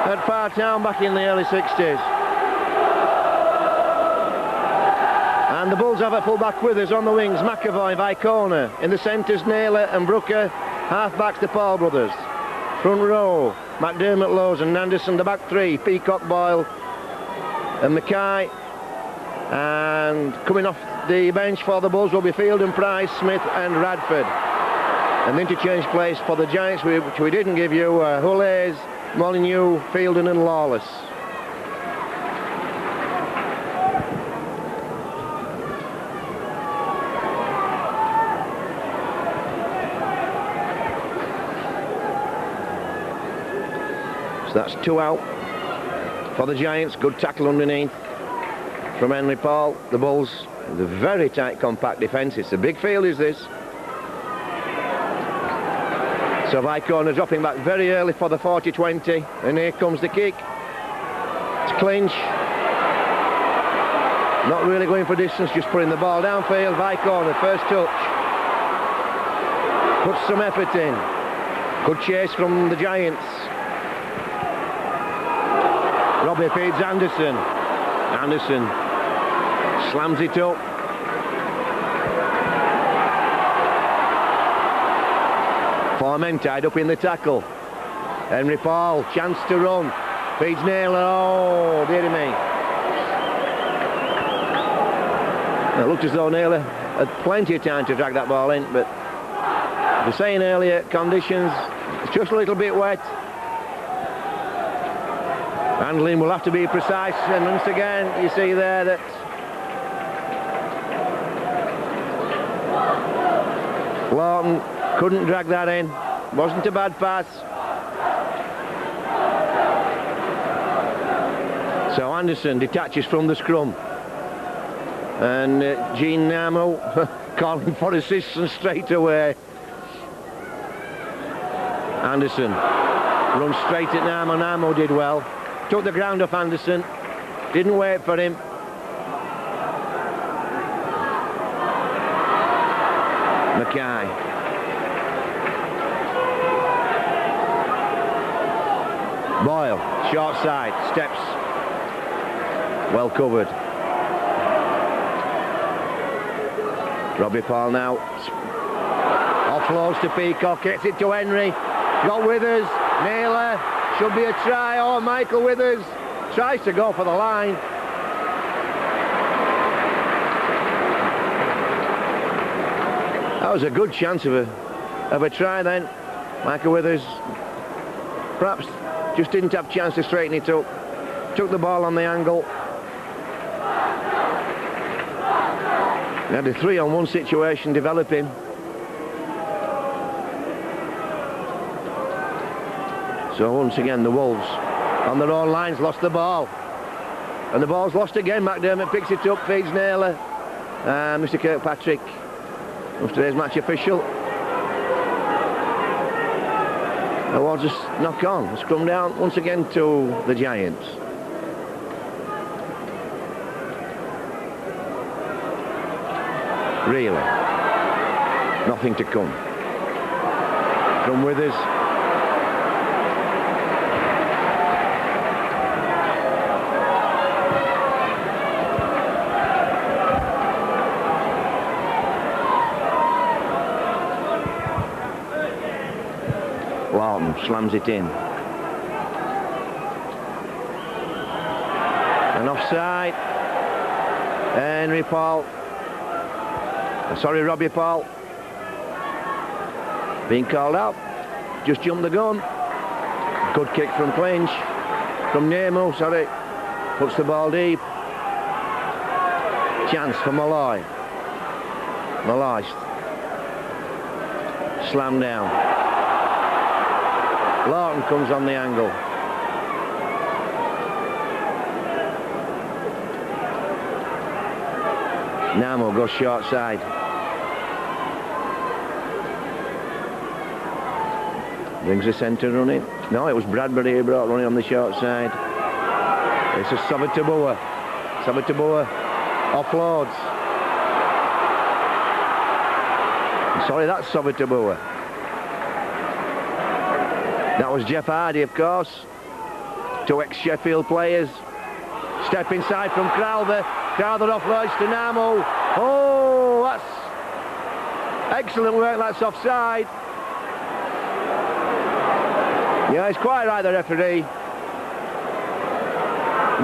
at Far Town back in the early 60s. And the Bulls have a full-back with us on the wings. McAvoy, Vicona. In the centres, Naylor and Brooker. Half-backs, the Paul brothers. Front row, McDermott, Lowes and Anderson. The back three, Peacock, Boyle and Mackay. And coming off the bench for the Bulls will be Field and Price, Smith and Radford. And the interchange place for the Giants, which we didn't give you, Hullays, Molyneux, Fielden and Lawless. So that's 2 out for the Giants. Good tackle underneath from Henry Paul. The Bulls, with a very tight, compact defence. It's a big field, is this? So Vicona dropping back very early for the 40-20. And here comes the kick. It's clinch. Not really going for distance, just putting the ball downfield. Vicona, first touch. Puts some effort in. Good chase from the Giants. Robbie feeds Anderson. Anderson slams it up. Foreman tied up in the tackle. Henry Paul, chance to run. Feeds Naylor. Oh, dearie me. It looked as though Naylor had plenty of time to drag that ball in, but as I was saying earlier, conditions, it's just a little bit wet. Handling will have to be precise, and once again you see there that Lawton couldn't drag that in. Wasn't a bad pass. So Anderson detaches from the scrum, and Gene Namo calling for assistance straight away. Anderson runs straight at Namo. Namo did well. Took the ground off Anderson. Didn't wait for him. Mackay. Boyle, short side, steps. Well covered. Robbie Paul now. Offloads to Peacock, gets it to Henry. Got Withers, Naylor. Should be a try. Oh, Michael Withers tries to go for the line. That was a good chance of a try then. Michael Withers perhaps just didn't have a chance to straighten it up. Took the ball on the angle. He had a 3-on-1 situation developing. So once again the Wolves on their own lines lost the ball. And the ball's lost again. McDermott picks it up, feeds Naylor. And Mr. Kirkpatrick was today's match official. Awards a knock on. A scrum down once again to the Giants. Really, nothing to come from Withers. Lawton slams it in. And offside. Henry Paul. Sorry, Robbie Paul. Being called out. Just jumped the gun. Good kick from Clinch. From Nemo, sorry. Puts the ball deep. Chance for Malloy. Malloy. Slam down. Lawton comes on the angle. Namo goes short side. Brings the centre running. No, it was Bradbury who brought running on the short side. It's a Sabatabua. Sabatabua offloads. Sorry, that's Sabatabua. That was Jeff Hardy, of course. Two ex-Sheffield players. Step inside from Crowther. Crowther offloads to Namo. Oh, that's excellent work. That's offside. Yeah, he's quite right, the referee.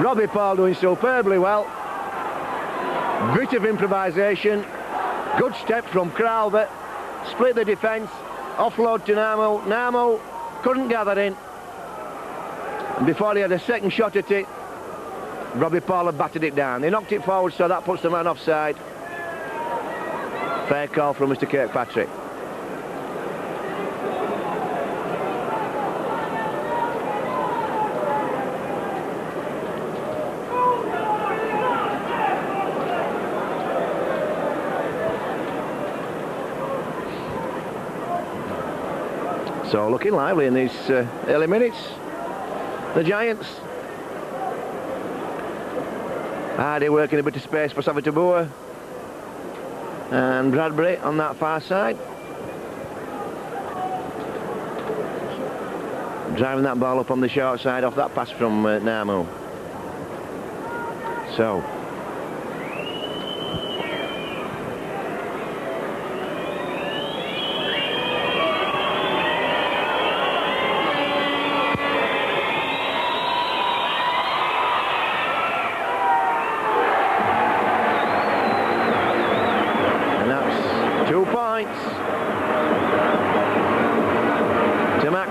Robbie Paul doing superbly well. Bit of improvisation. Good step from Crowther. Split the defence. Offload to Namo. Namo couldn't gather in. And before he had a second shot at it, Robbie Paul had battered it down. They knocked it forward, so that puts the man offside. Fair call from Mr. Kirkpatrick. So looking lively in these early minutes. The Giants. Hardy working a bit of space for Saviteboa. And Bradbury on that far side. Driving that ball up on the short side off that pass from Namo. So.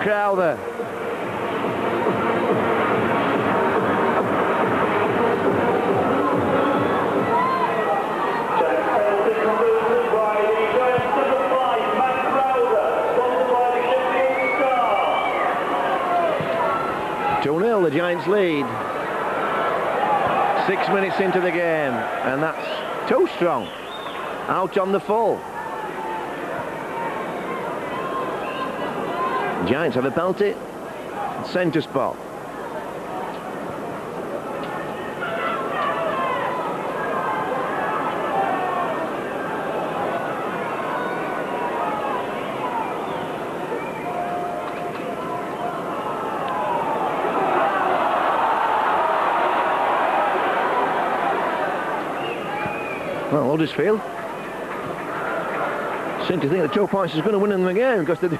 Crowther. The Giants lead. 6 minutes into the game, and that's too strong. Out on the full. Giants have a penalty. Centre spot. Well, Huddersfield seem to think the 2 points is going to win them the game because they're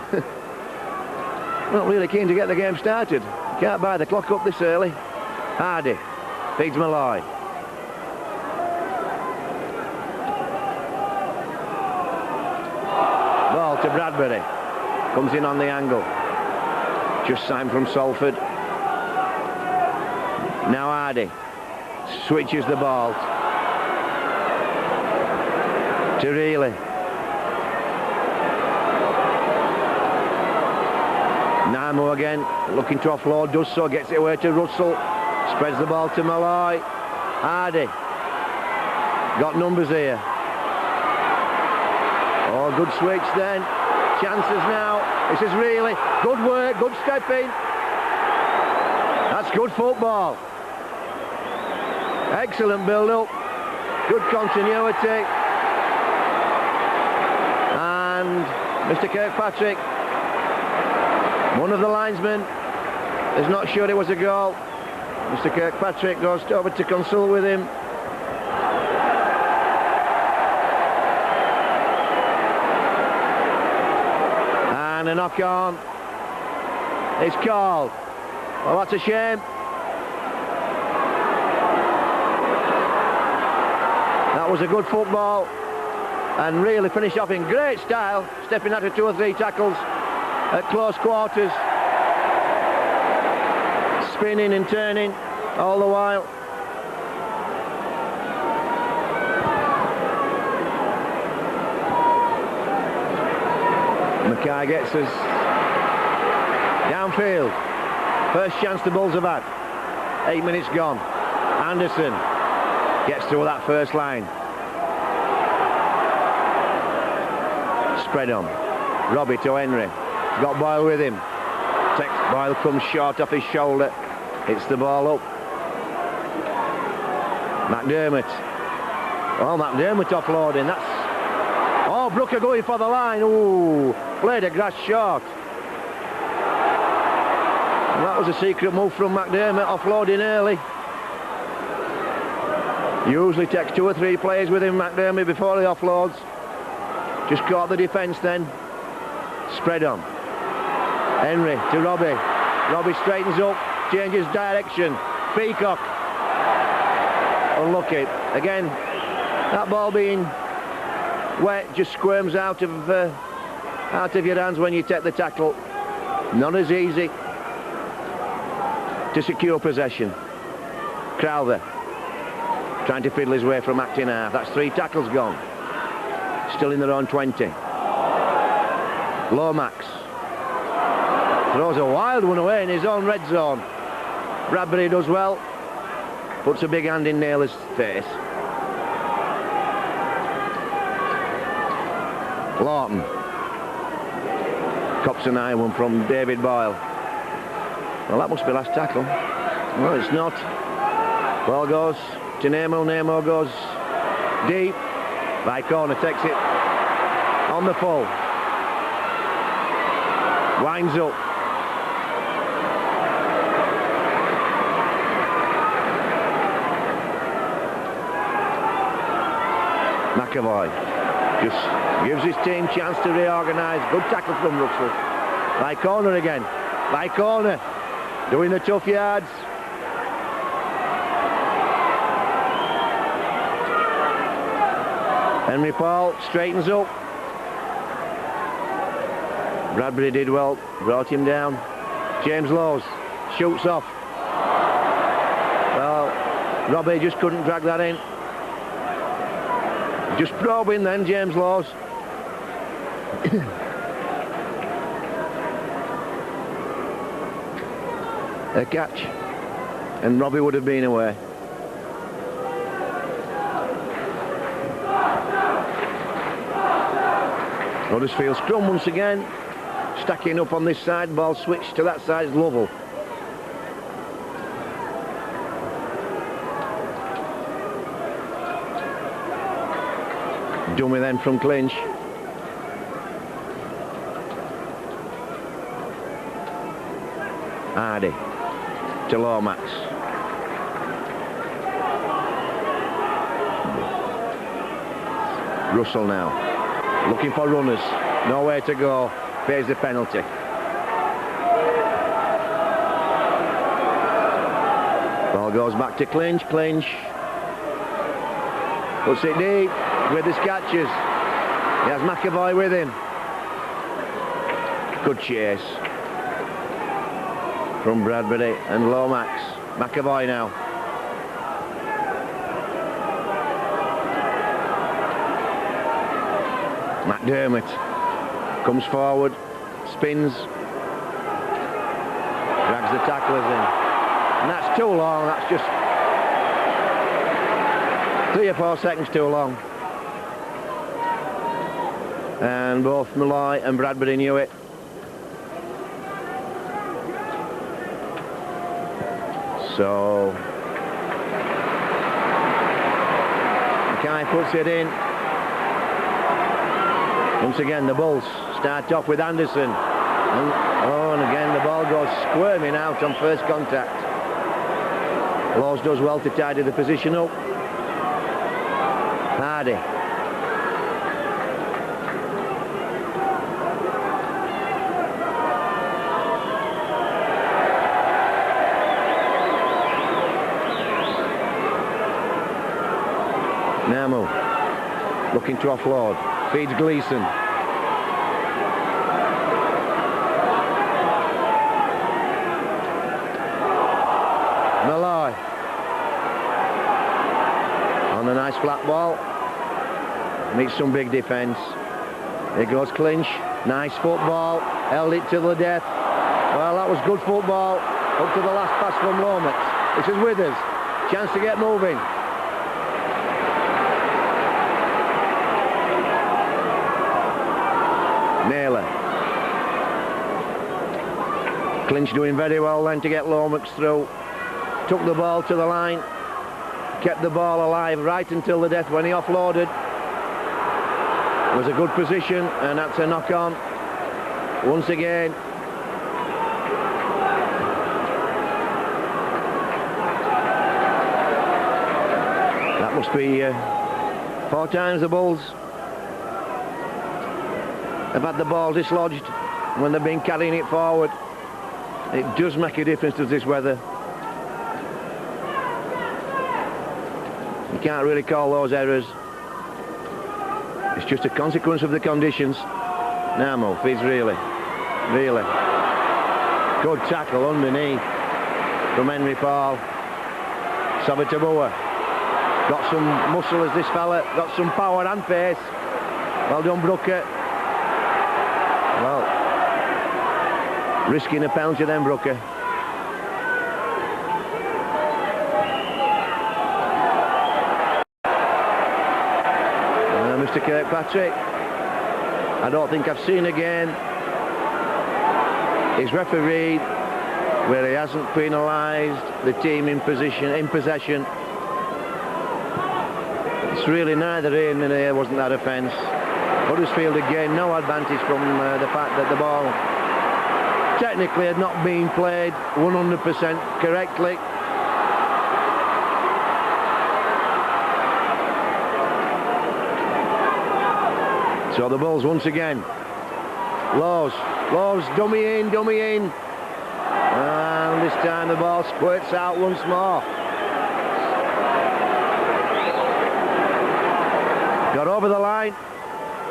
not really keen to get the game started. Can't buy the clock up this early. Hardy feeds Malloy. Ball to Bradbury. Comes in on the angle. Just signed from Salford. Now Hardy switches the ball to Reilly. Namo again, looking to offload, does so, gets it away to Russell, spreads the ball to Malloy. Hardy, got numbers here. Oh, good switch then. Chances now. This is Reilly. Good work, good stepping. That's good football. Excellent build-up. Good continuity. And Mr. Kirkpatrick, one of the linesmen, is not sure it was a goal. Mr. Kirkpatrick goes over to consult with him. And a knock on. It's called. Well, that's a shame. That was a good football. And really finished off in great style, stepping out of 2 or 3 tackles at close quarters, spinning and turning all the while. Mackay gets us downfield. First chance the Bulls have had. 8 minutes gone. Anderson gets through that first line. Spread on. Robbie to Henry. Got Boyle with him. Boyle comes short off his shoulder. Hits the ball up. McDermott. Oh, McDermott offloading. That's... Oh, Brooker going for the line. Ooh, played a grass short. That was a secret move from McDermott, offloading early. Usually takes 2 or 3 players with him, McDermott, before he offloads. Just caught the defence then. Spread on. Henry to Robbie. Robbie straightens up, changes direction. Peacock. Unlucky. Again, that ball being wet just squirms out of your hands when you take the tackle. Not as easy to secure possession. Crowther trying to fiddle his way from acting half. That's 3 tackles gone. Still in their own 20. Lomax throws a wild one away in his own red zone. Bradbury does well. Puts a big hand in Naylor's face. Lawton cops an high one from David Boyle. Well, that must be last tackle. Well, it's not. Ball goes to Nemo. Nemo goes deep. By corner takes it on the full. Winds up. McAvoy just gives his team chance to reorganise. Good tackle from Russell. By corner again. By corner. Doing the tough yards. Henry Paul straightens up. Bradbury did well. Brought him down. James Lowes shoots off. Well, Robbie just couldn't drag that in. Just probing then, James Lowes. A catch. And Robbie would have been away. Huddersfield scrum once again. Stacking up on this side. Ball switched to that side. It's Lovell. Dummy then from clinch. Hardy to Lomax. Russell now. Looking for runners. Nowhere to go. Pays the penalty. Ball goes back to Clinch. Clinch puts it deep with his catches. He has McAvoy with him. Good chase from Bradbury and Lomax. McAvoy now. McDermott comes forward, spins, drags the tacklers in. And that's too long. That's just 3 or 4 seconds too long. And both Malloy and Bradbury knew it. So Mackay puts it in. Once again the Bulls start off with Anderson. And again the ball goes squirming out on first contact. Laws does well to tidy the position up. Hardy. Namu looking to offload. Feeds Gleeson. Malloy. On a nice flat ball. Meets some big defence. Here goes Clinch. Nice football. Held it to the death. Well, that was good football. Up to the last pass from Lomax. This is Withers. Chance to get moving. Naylor. Clinch doing very well then to get Lomax through. Took the ball to the line. Kept the ball alive right until the death when he offloaded. It was a good position, and that's a knock on. Once again. That must be 4 times the Bulls have had the ball dislodged when they've been carrying it forward. It does make a difference to this weather. You can't really call those errors. It's just a consequence of the conditions. Namo feeds really. Good tackle underneath from Henry Paul. Sabatabua. Got some muscle as this fella. Got some power and pace. Well done, Brooker. Well, risking a penalty then, Brooker. Mr. Kirkpatrick, I don't think I've seen again. He's refereed where he hasn't penalised the team in possession. It's really neither here nor there, wasn't that offence. Huddersfield again, no advantage from the fact that the ball technically had not been played 100% correctly. So the Bulls once again. Laws, dummy in. And this time the ball squirts out once more. Got over the line,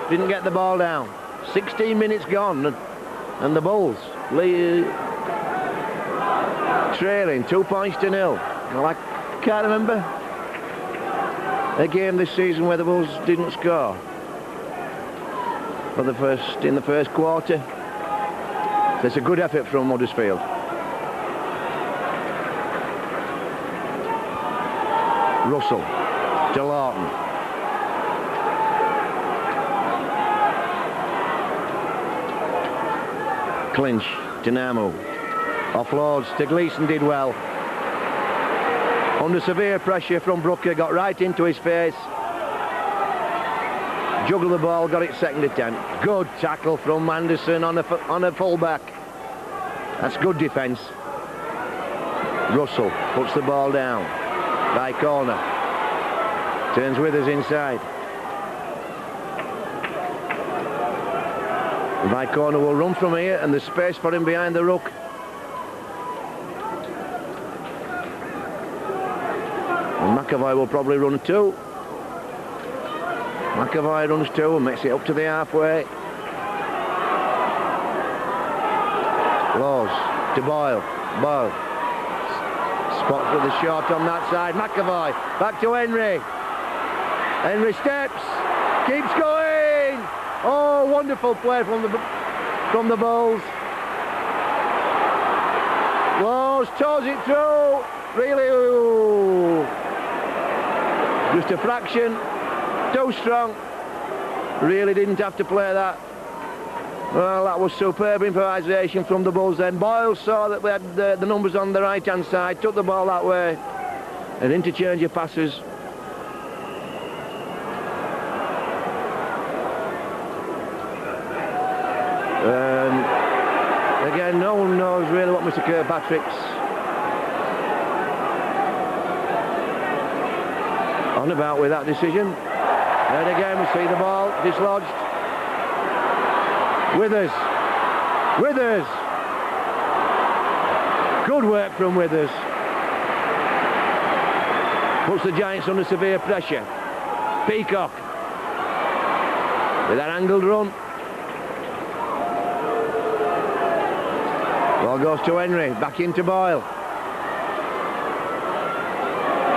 didn't get the ball down. 16 minutes gone, and the Bulls trailing 2 points to 0. Well, I can't remember a game this season where the Bulls didn't score. In the first quarter. So it's a good effort from Huddersfield. Russell to Lawton. Clinch to Namu. Offloads to Gleeson, did well. Under severe pressure from Brooker, got right into his face. Juggled the ball, got it second attempt. Good tackle from Anderson on a fullback. That's good defence. Russell puts the ball down. By corner. Turns Withers inside. By corner will run from here, and there's space for him behind the ruck. And McAvoy will probably run too. McAvoy runs too and makes it up to the halfway. Laws to Boyle. Boyle spots with the shot on that side. McAvoy back to Henry. Henry steps, keeps going. Oh, wonderful play from the Bulls. Laws toes it through. Really, ooh. Just a fraction. Too strong. Really didn't have to play that. Well, that was superb improvisation from the Bulls then. Boyle saw that we had the numbers on the right hand side, took the ball that way. An interchange of passes. Again, no one knows really what Mr. Kirkpatrick's on about with that decision. And again we see the ball dislodged. Withers. Good work from Withers. Puts the Giants under severe pressure. Peacock with that angled run. Ball goes to Henry, back into Boyle.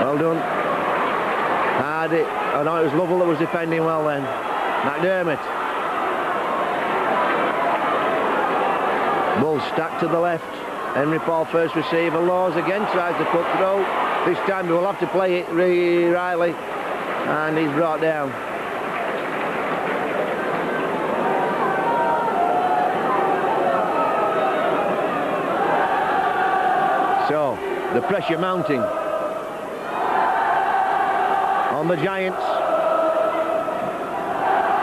Well done. Hardy. Oh no, it was Lovell that was defending well then. McDermott. Bulls stacked to the left. Henry Paul first receiver. Laws again tries to cut through. This time we will have to play it Riley. And he's brought down. So, the pressure mounting on the Giants.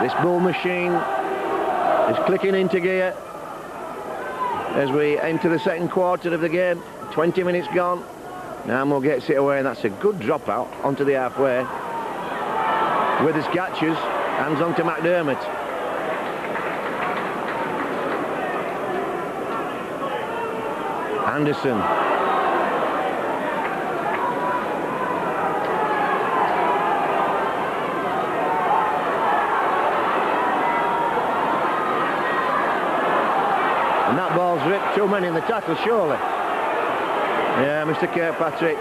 This Bull machine is clicking into gear as we enter the second quarter of the game. 20 minutes gone. Now Mo gets it away, and that's a good drop out onto the halfway. Withers catches, hands on to McDermott. Anderson. And that ball's ripped. Too many in the tackle, surely. Yeah, Mr. Kirkpatrick.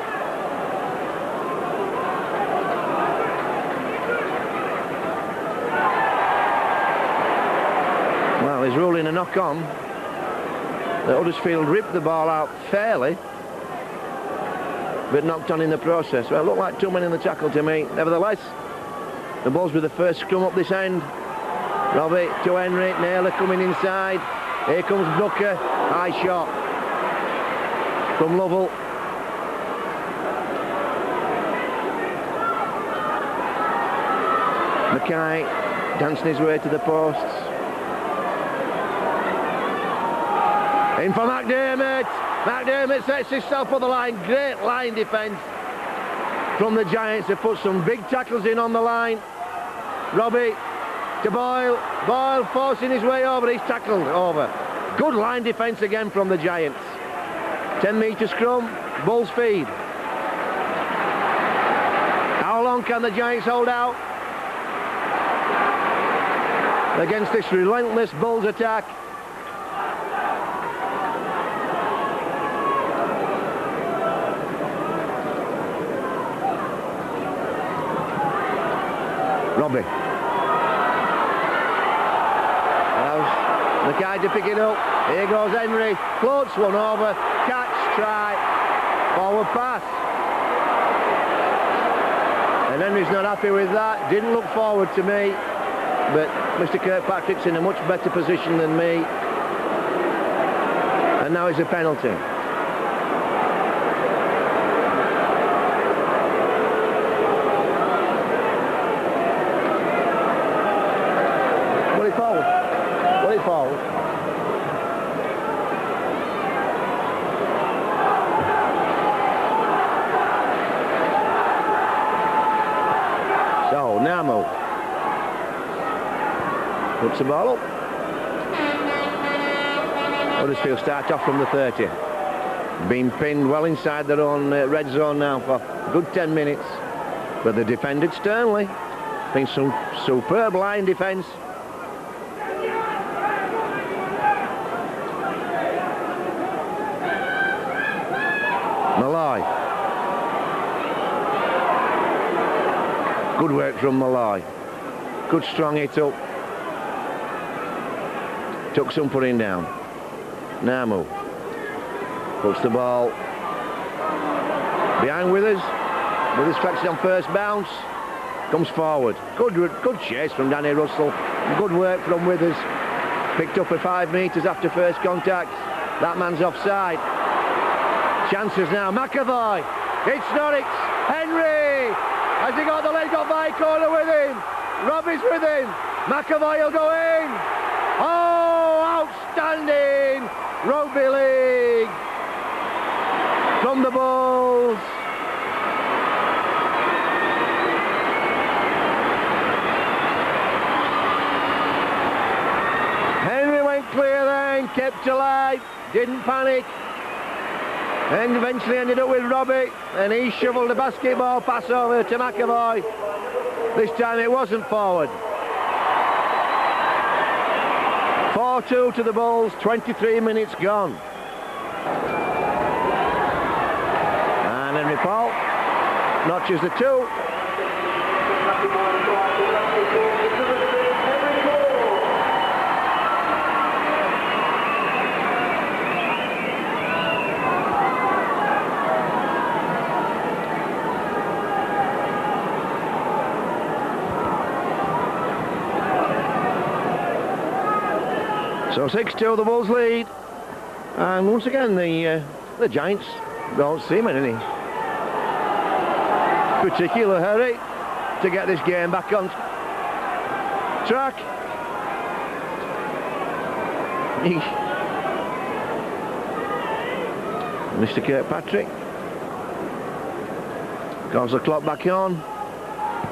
Well, he's ruling a knock-on. The Huddersfield ripped the ball out fairly, but knocked on in the process. Well, it looked like too many in the tackle to me. Nevertheless, the Bulls with the first scrum up this end. Robbie to Henry, Naylor coming inside. Here comes Brooker, high shot from Lovell. Mackay dancing his way to the posts. In for McDermott. McDermott sets himself on the line. Great line defence from the Giants. They put some big tackles in on the line. Robbie to Boyle. Boyle forcing his way over. He's tackled over. Good line defence again from the Giants. 10-metre scrum. Bulls feed. How long can the Giants hold out against this relentless Bulls attack? Robbie. Allows Mackay to pick it up. Here goes Henry. Floats one over. Catch, try. Forward pass. And Henry's not happy with that. Didn't look forward to me. But Mr. Kirkpatrick's in a much better position than me. And now it's a penalty. Forward. So, Namu puts the ball up. Huddersfield start off from the 30. Been pinned well inside their own red zone now for a good 10 minutes. But they defended sternly. Been some superb line defence. Malloy. Good work from Malloy. Good strong hit up. Took some putting down. Namu puts the ball behind Withers. Withers collects it on first bounce. Comes forward. Good chase from Danny Russell. Good work from Withers. Picked up at 5 metres after first contact. That man's offside. Chances now. McAvoy. It's Norwich. Henry. Has he got the leg of by corner with him? Robbie's with him. McAvoy will go in. Oh, outstanding rugby league from the Bulls. Henry went clear then, kept alive, didn't panic. And eventually ended up with Robbie, and he shoveled the basketball pass over to McAvoy. This time it wasn't forward. 4-2 to the Bulls, 23 minutes gone. And Henry Paul notches the 2. So 6-2 the Bulls lead, and once again the Giants don't seem in any particular hurry to get this game back on track. Mr. Kirkpatrick calls the clock back on.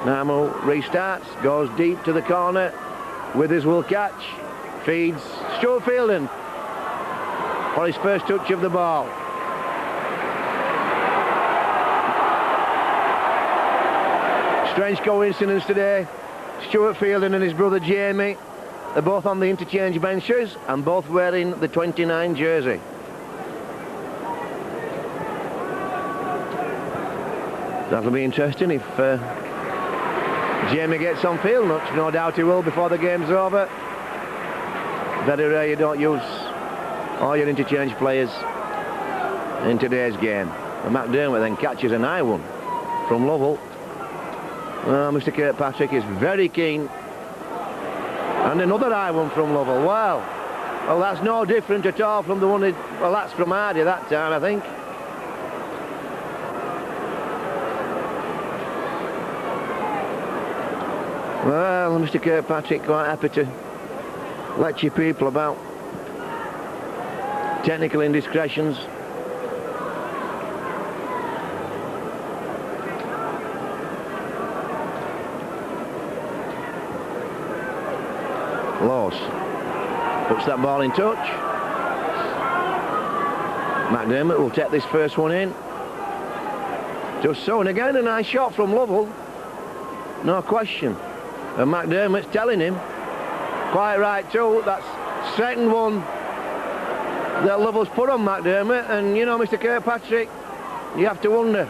Namu restarts, goes deep to the corner. Withers will catch, feeds Stuart Fielding for his first touch of the ball. Strange coincidence today. Stuart Fielding and his brother Jamie are both on the interchange benches and both wearing the 29 jersey. That'll be interesting if Jamie gets on field, no doubt he will before the game's over. Very rare you don't use all your interchange players in today's game. And McDermott then catches an high one from Lovell. Well, Mr. Kirkpatrick is very keen. And another high one from Lovell. Well, that's no different at all from the one, well, that's from Hardy that time, I think. Well, Mr. Kirkpatrick quite happy to lecture people about technical indiscretions. Laws puts that ball in touch. McDermott will take this first one in. Just so, and again a nice shot from Lovell. No question. And McDermott's telling him, quite right too, that's second one that Lovell's put on McDermott, and you know, Mr. Kirkpatrick, you have to wonder.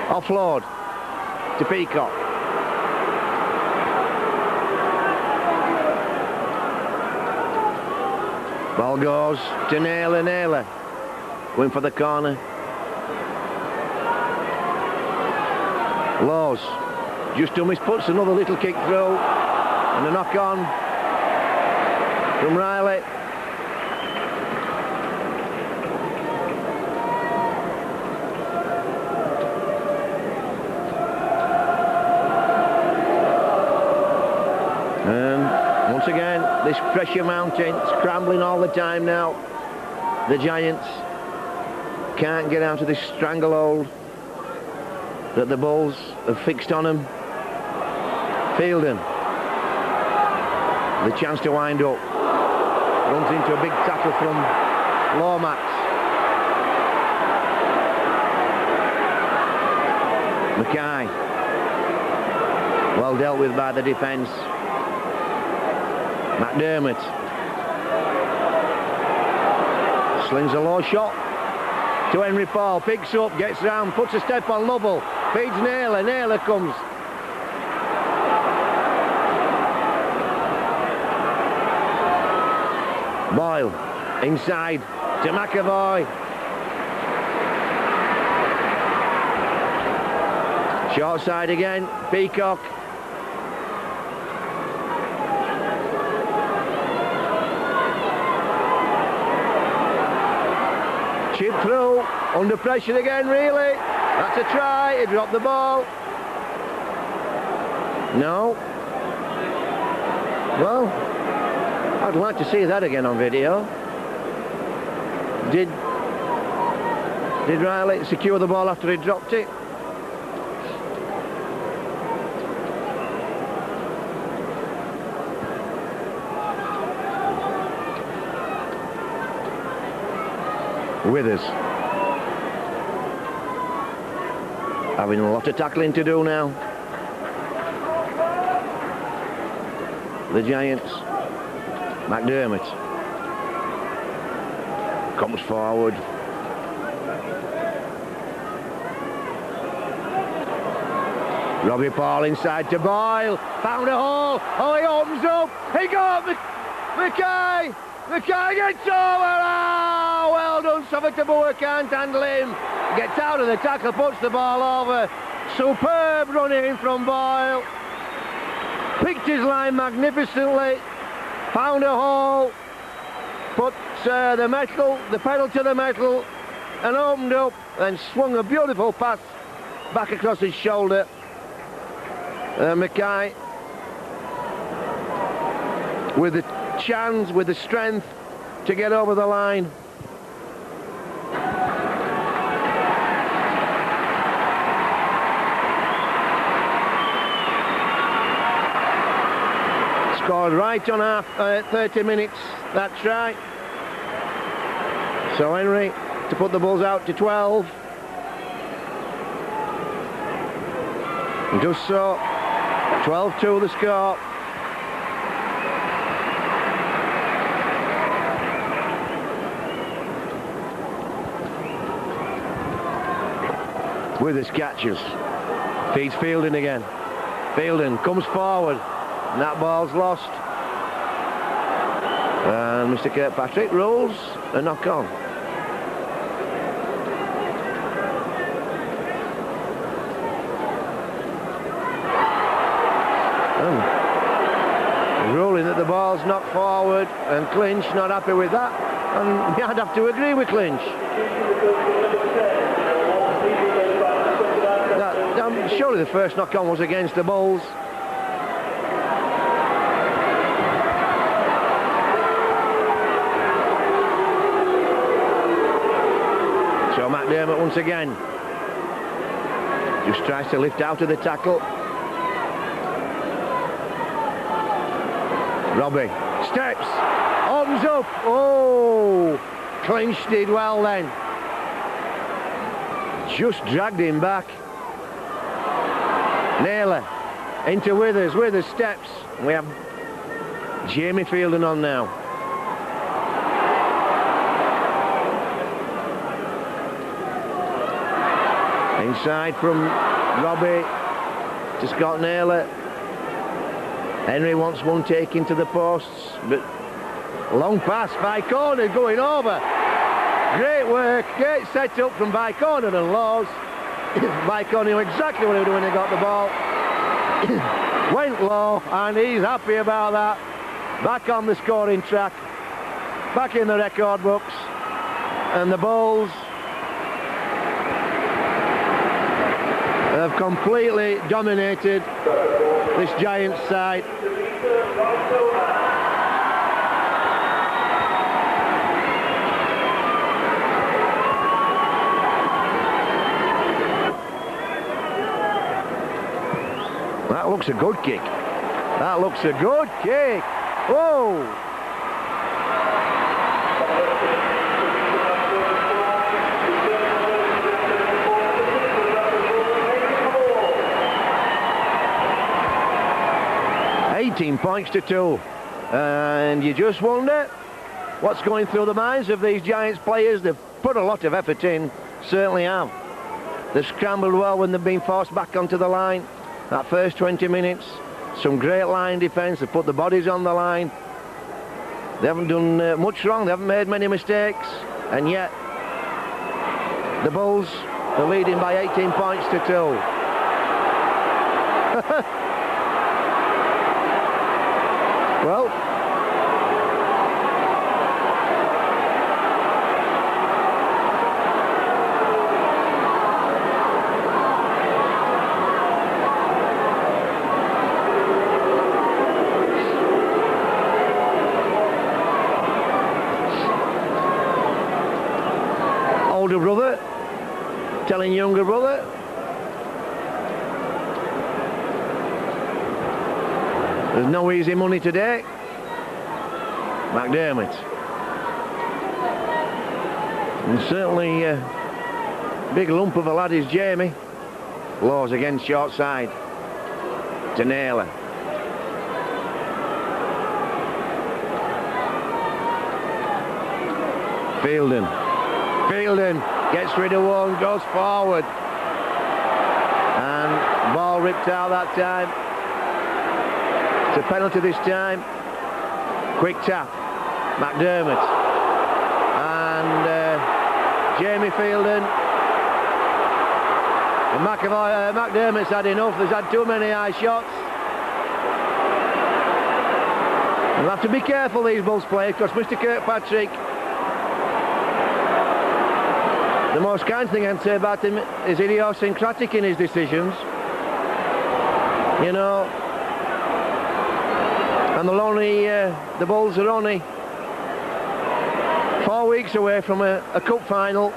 Offload to Peacock. Ball goes to Naylor. Going for the corner. Laws. Just puts another little kick through. And a knock on from Riley. And once again, this pressure mounting, scrambling all the time now. The Giants can't get out of this stranglehold that the Bulls have fixed on them. Fielding, the chance to wind up, runs into a big tackle from Lomax. Mackay, well dealt with by the defence. McDermott slings a low shot to Henry Paul, picks up, gets round, puts a step on Lovell, feeds Naylor comes. Boyle inside to McAvoy. Short side again, Peacock. Chip through, under pressure again really. That's a try, he dropped the ball. No. Well, I'd like to see that again on video. Did Riley secure the ball after he dropped it? Withers having a lot of tackling to do now. The Giants. McDermott comes forward. Robbie Paul inside to Boyle. Found a hole. Oh, he opens up. He got Mackay. Mackay gets over. Oh, well done. Savitaboa can't handle him. Gets out of the tackle, puts the ball over. Superb running from Boyle. Picked his line magnificently. Found a hole, put the pedal to the metal and opened up, and swung a beautiful pass back across his shoulder. Mackay with the chance, with the strength to get over the line. Scored right on 30 minutes, that's right. So Henry to put the Bulls out to 12. And does so. 12-2 the score. Withers catches. Feeds Fielding again. Fielding comes forward. And that ball's lost. And Mr. Kirkpatrick rolls a knock on. Ruling that the ball's knocked forward, and Clinch not happy with that, and I'd have to agree with Clinch. Surely the first knock on was against the Bulls. So McDermott once again just tries to lift out of the tackle. Robbie steps, opens up. Oh, Clinch did well then. Just dragged him back. Naylor into Withers. Withers steps. We have Jamie Fielding on now. Inside from Robbie to Scott Naylor. Henry wants one taken to the posts, but long pass by Corner going over. Great work, great set up from by Corner and Laws. By Corner knew exactly what he was doing when he got the ball. Went low, and he's happy about that. Back on the scoring track, back in the record books, and the Bulls have completely dominated this Giants side. That looks a good kick. That looks a good kick. Whoa! Points to 2, and you just wonder what's going through the minds of these Giants players. They've put a lot of effort in, certainly have. They've scrambled well when they've been forced back onto the line. That first 20 minutes, some great line defence. They've put the bodies on the line. They haven't done much wrong. They haven't made many mistakes, and yet the Bulls are leading by 18 points to 2. Well, older brother telling younger brother, there's no easy money today. McDermott. And certainly a big lump of a lad is Jamie. Laws again short side to Naylor. Fielding. Fielding gets rid of one, goes forward. And ball ripped out that time. It's a penalty this time. Quick tap. McDermott. And Jamie Fielding. And McDermott's had enough. He's had too many high shots. They'll have to be careful, these Bulls players, because Mr. Kirkpatrick, the most kind thing I can say about him is idiosyncratic in his decisions. You know, and the Bulls are only 4 weeks away from a cup final.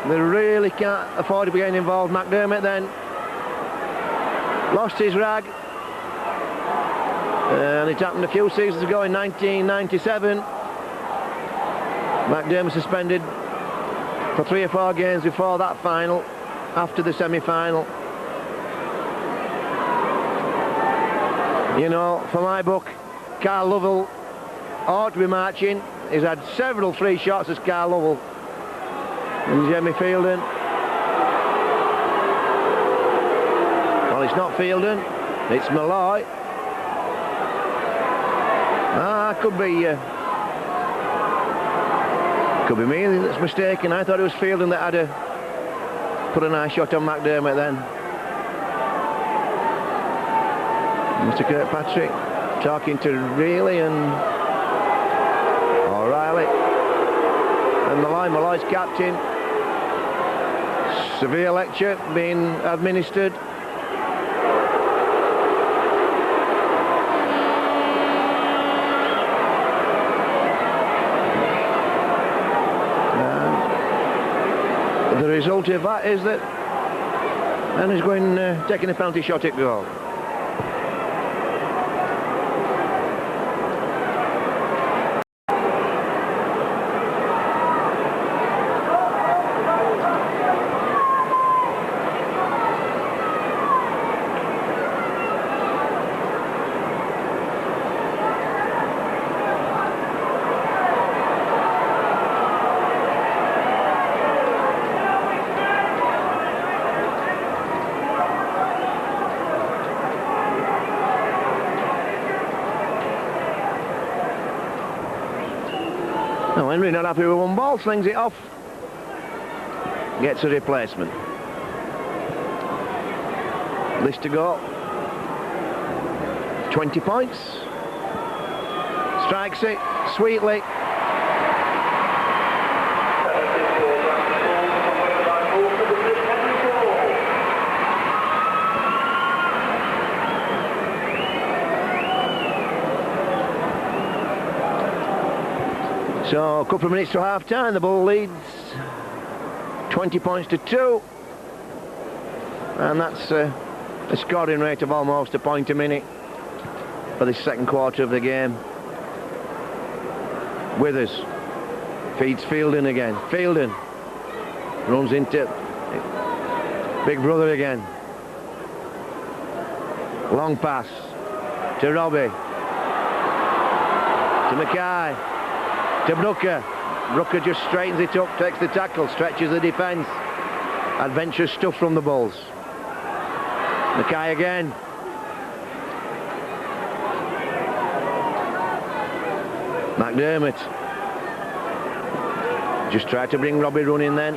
They really can't afford to be getting involved. McDermott then lost his rag. And it happened a few seasons ago in 1997. McDermott suspended for 3 or 4 games before that final, after the semi-final. You know, for my book, Carl Lovell ought to be marching. He's had several free shots as Carl Lovell. And Jamie Fielden. Well, it's not Fielden, it's Malloy. Could be me that's mistaken. I thought it was Fielden that had put a nice shot on McDermott then. Mr. Kirkpatrick talking to Reilly and O'Reilly. And Malloy's captain. Severe lecture being administered. The result of that is that and he's going taking a penalty shot at goal. Now Henry not happy with one ball, slings it off, gets a replacement. List to go, 20 points, strikes it sweetly. So a couple of minutes to half time, the Bull leads 20 points to 2, and that's a scoring rate of almost a point a minute for this second quarter of the game. Withers feeds Fielden again. Fielden runs into Big Brother again. Long pass to Robbie, to Mackay, to Brooker. Brooker just straightens it up, takes the tackle, stretches the defence. Adventurous stuff from the Bulls. Mackay again. McDermott just tried to bring Robbie running then.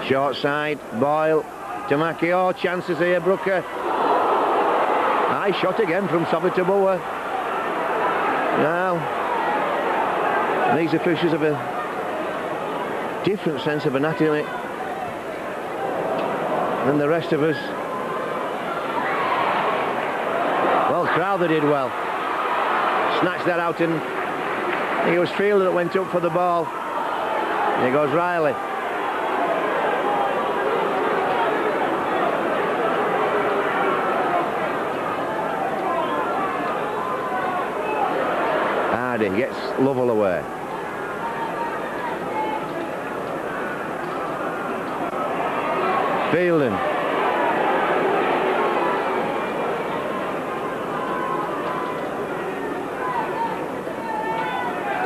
Short side, Boyle to Mackie. Oh, chances here, Brooker. High shot again from Sobertabua. Now, these officials have a different sense of anatomy than the rest of us. Well, Crowther did well. Snatched that out, and it was Fielder that went up for the ball. Here goes Riley. Hardy gets Lovell away. Fielden.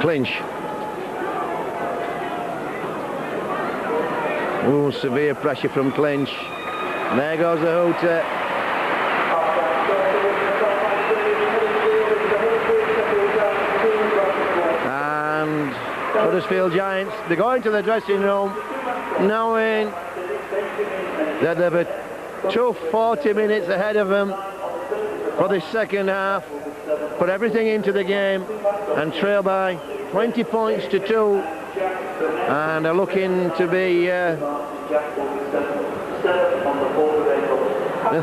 Clinch. Ooh, severe pressure from Clinch. There goes the hooter. And Huddersfield Giants, they go into the dressing room knowing that they've a tough 40 minutes ahead of them for the second half. Put everything into the game and trail by 20 points to 2, and are looking to be the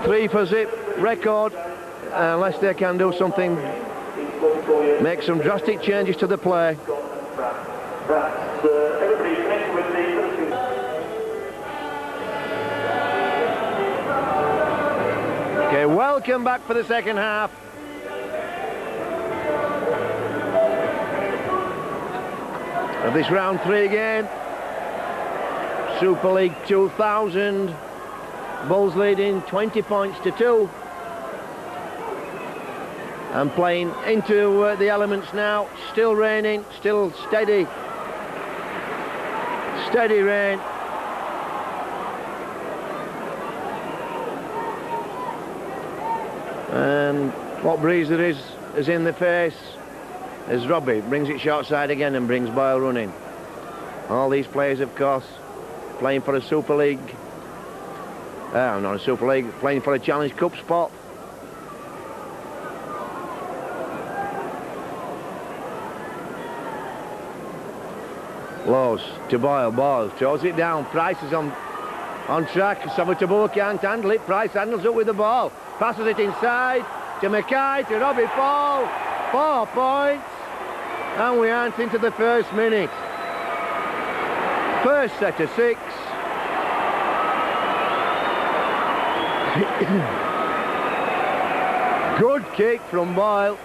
3-for-zip record, unless they can do something, make some drastic changes to the play. Okay, well Welcome back for the second half. Of this round 3 game. Super League 2000. Bulls leading 20 points to 2. And playing into the elements now. Still raining, still steady. Steady rain. And what breeze there is in the face as Robbie brings it short side again and brings Boyle running. All these players, of course, playing for a Super League. Not a Super League, playing for a Challenge Cup spot. Lows to Boyle. Boyle throws it down. Price is on track. Savitabo can't handle it. Price handles it with the ball. Passes it inside to Mackay, to Robbie Paul. 4 points. And we aren't into the first minute. First set of 6. Good kick from Boyle.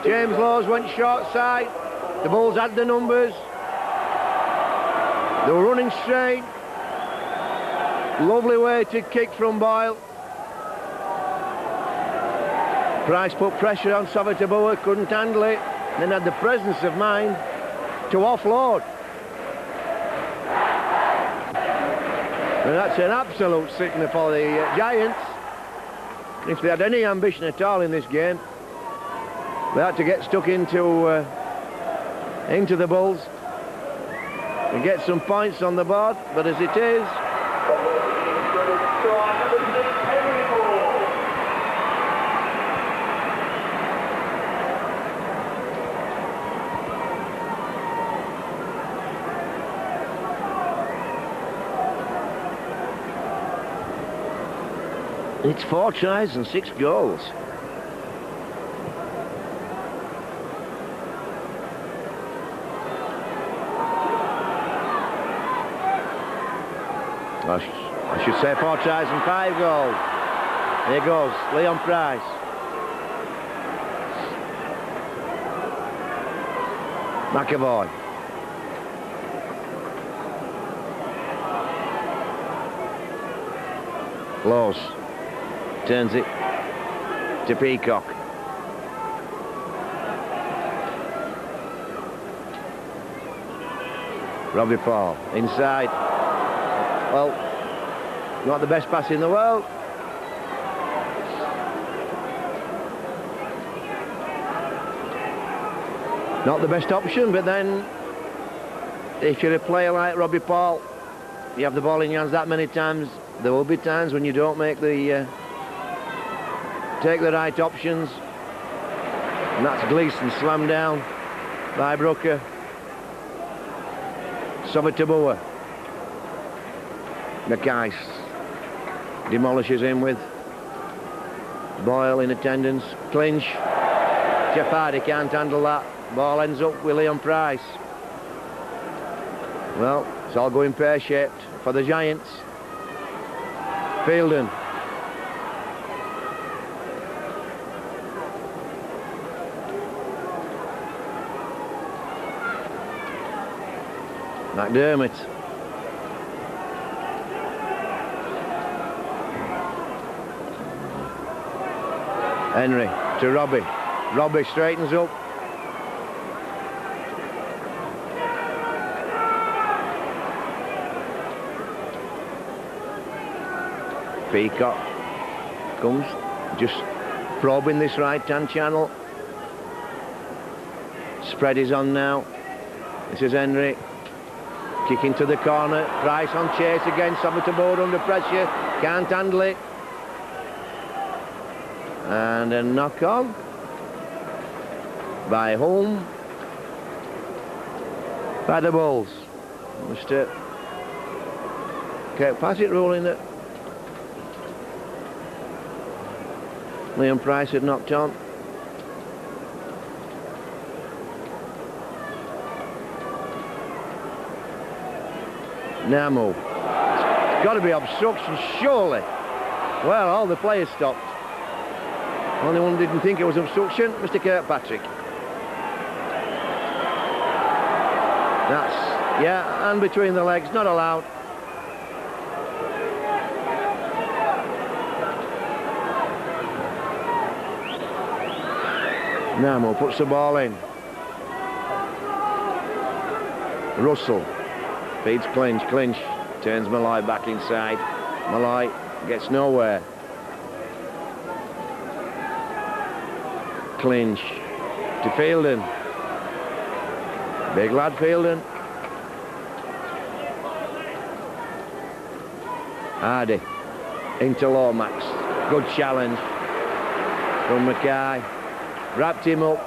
James Laws went short side. The Bulls had the numbers. They were running straight. Lovely way to kick from Boyle. Price put pressure on Savitabo, couldn't handle it. Then had the presence of mind to offload. And that's an absolute sickener for the Giants. If they had any ambition at all in this game, they had to get stuck into the Bulls and get some points on the board. But as it is, it's 4 tries and 6 goals. I should say 4 tries and 5 goals. There goes Leon Price. McAvoy. Laws turns it to Peacock. Robbie Paul inside. Well, not the best pass in the world. Not the best option, but then if you're a player like Robbie Paul, you have the ball in your hands that many times, there will be times when you don't make the take the right options. And that's Gleeson slammed down by Brooker. Savitabo. Mackay demolishes him with Boyle in attendance. Clinch. Jeff Hardy can't handle that. Ball ends up with Leon Price. Well, it's all going pear-shaped for the Giants. Fielden. McDermott. Henry to Robbie. Robbie straightens up. Peacock comes, just probing this right-hand channel. Spread is on now. This is Henry. Kick into the corner. Price on chase again. Savitabo under pressure. Can't handle it. And a knock on by Holm. By the Bulls. Mr. Okay, pass it rolling it. Leon Price had knocked on. Namu. It's got to be obstruction, surely. Well, all the players stopped. Only one didn't think it was obstruction, Mr. Kirkpatrick. That's, yeah, and between the legs, not allowed. Namo puts the ball in. Russell feeds Clinch. Clinch turns Malloy back inside. Malloy gets nowhere. Clinch to Fielden. Big lad Fielden. Hardy into Lomax. Good challenge from Mackay. Wrapped him up.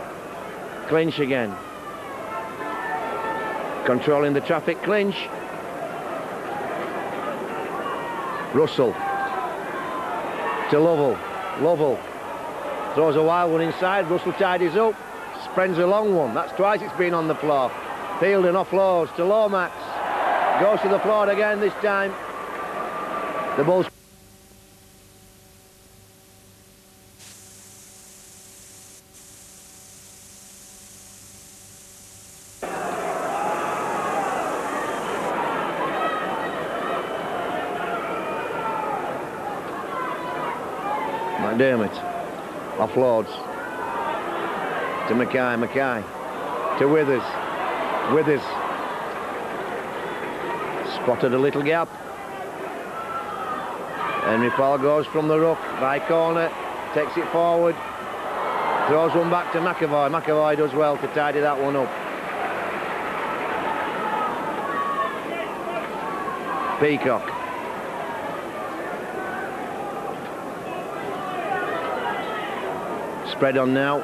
Clinch again. Controlling the traffic, Clinch. Russell to Lovell. Lovell throws a wild one inside. Russell tidies up. Sprends a long one. That's twice it's been on the floor. Fielden offloads to Lomax. Goes to the floor again this time. The Bulls. McDermott offloads to Mackay. Mackay to Withers. Withers spotted a little gap. Henry Paul goes from the ruck by corner, takes it forward, throws one back to McAvoy. McAvoy does well to tidy that one up. Peacock. Spread on now.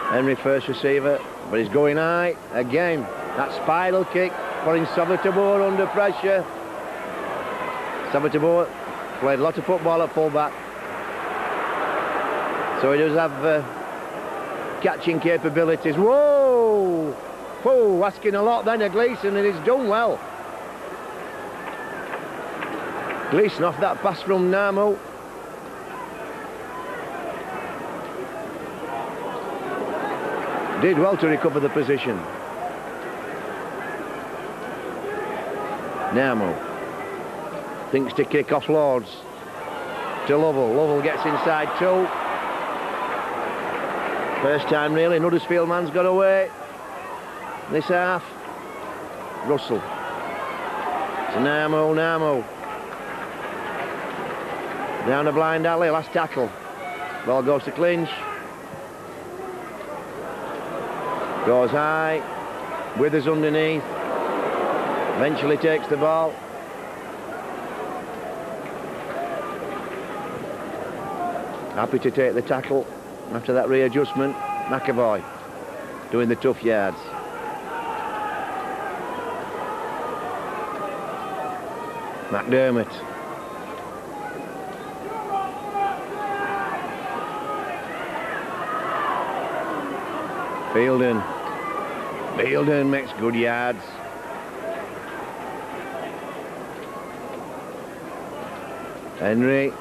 Henry first receiver, but he's going high again. That spiral kick putting Sabatabur under pressure. Sabatabur played a lot of football at full-back, so he does have catching capabilities. Whoa! Whoa, asking a lot then of Gleeson, and he's done well. Gleeson off that pass from Namo. Did well to recover the position. Namo thinks to kick off Lords to Lovell. Lovell gets inside too. First time really, Huddersfield man's got away this half. Russell to Namo. Namo down the blind alley, last tackle. Ball goes to Clinch. Goes high, Withers underneath, eventually takes the ball. Happy to take the tackle after that readjustment. McAvoy doing the tough yards. McDermott. Fielden. Fielden makes good yards. Henry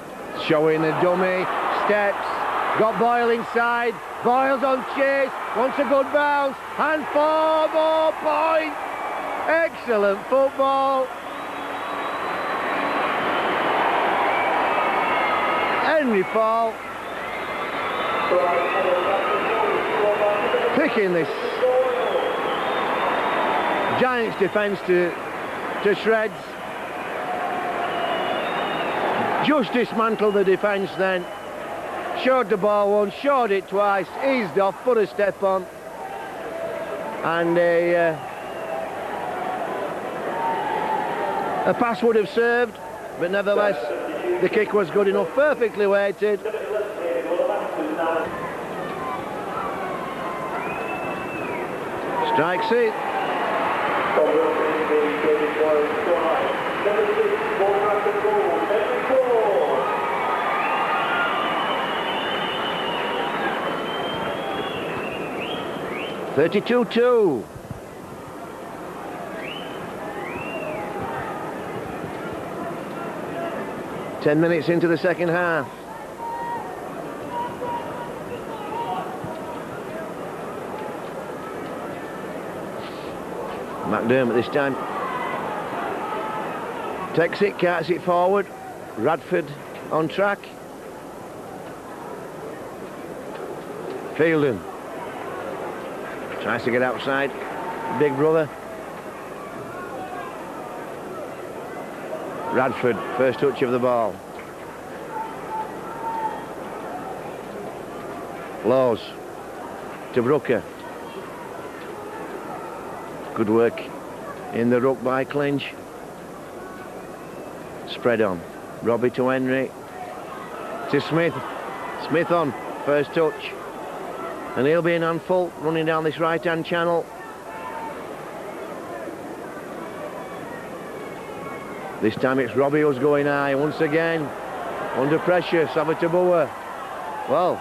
showing a dummy, steps, got Boyle inside, Boyle's on chase, wants a good bounce, and 4 more points. Excellent football. Henry Paul picking this Giants defence to shreds. Just dismantled the defence then. Showed the ball once, showed it twice, eased off, put a step on. And a pass would have served, but nevertheless the kick was good enough, perfectly weighted. Strikes it. (32-2). Ten minutes into the second half. McDermott this time. Takes it, carts it forward. Bradford on track. Fielden tries to get outside. Big brother. Bradford, first touch of the ball. Laws to Brooker. Good work in the ruck by Clinch. Spread on. Robbie to Henry. To Smith. Smith on. First touch. And he'll be in on full, running down this right-hand channel. This time it's Robbie who's going high. Once again, under pressure, Savatabua. Well,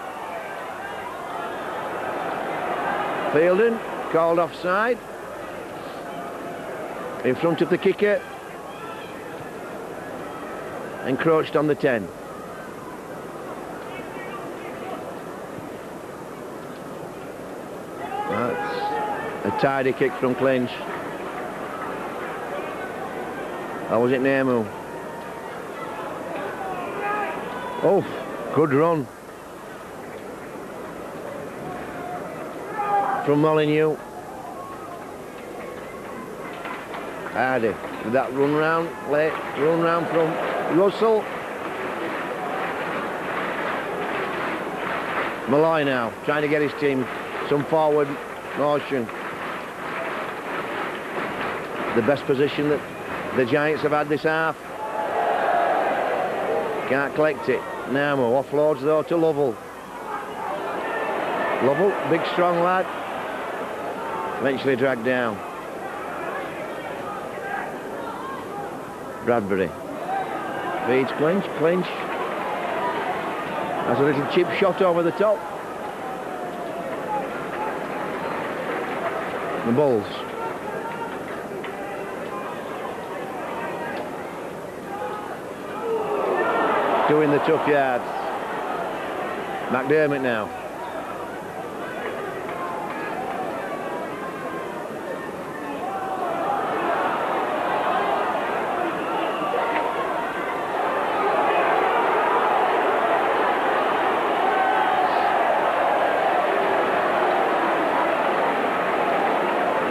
Fielden called offside. In front of the kicker. Encroached on the 10. That's a tidy kick from Clinch. Or was it Nemu? Oh, good run from Molyneux. Hardy with that run round, late run round from Russell. Malloy now trying to get his team some forward motion. The best position that the Giants have had this half. Can't collect it. Namo offloads though to Lovell. Lovell, big strong lad. Eventually dragged down. Bradbury. Feeds Clinch. Clinch has a little chip shot over the top. The Bulls. Doing the tough yards. McDermott now.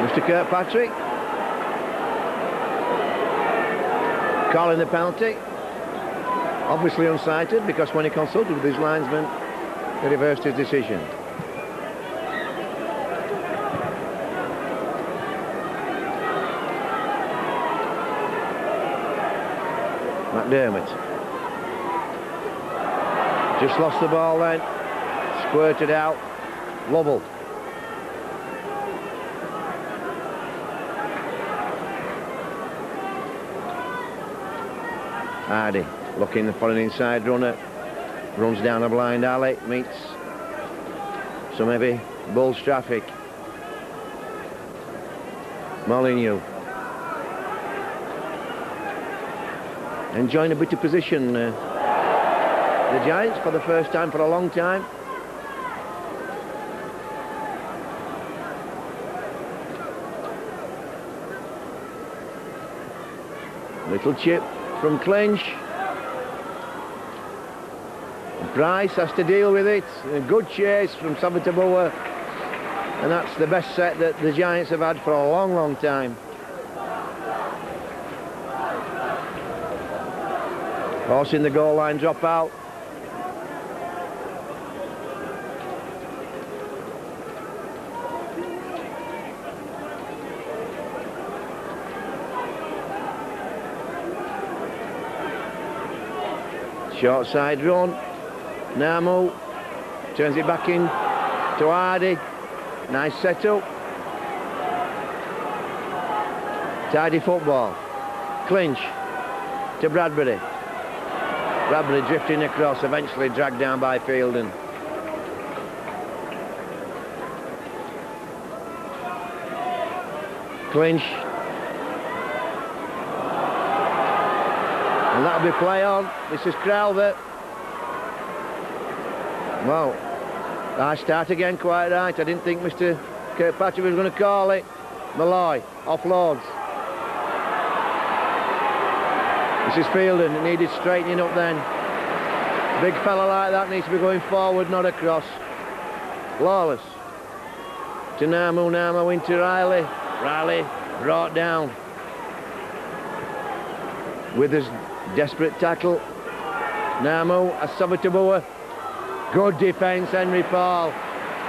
Mr. Kirkpatrick calling the penalty. Obviously unsighted, because when he consulted with his linesman, he reversed his decision. McDermott just lost the ball then, squirted out. Lovell. Hardy looking for an inside runner, runs down a blind alley, meets some heavy Bulls traffic. Molyneux enjoying a bit of position, the Giants, for the first time for a long time. Little chip from Clinch. Price has to deal with it. A good chase from Savatabua, and that's the best set that the Giants have had for a long, long time. Forcing the goal line drop out. Short side run. Namu turns it back in to Hardy. Nice setup. Tidy football. Clinch to Bradbury. Bradbury drifting across, eventually dragged down by Fielden. Clinch. And that'll be play on. This is Crowther. Well, I start again, quite right. I didn't think Mr. Kirkpatrick was going to call it. Malloy offloads. This is Fielding, it needed straightening up then. Big fella like that needs to be going forward, not across. Lawless. To Namu, Namu into Riley. Riley brought down. With his desperate tackle. Namu, Asabatabua. Good defence, Henry Paul.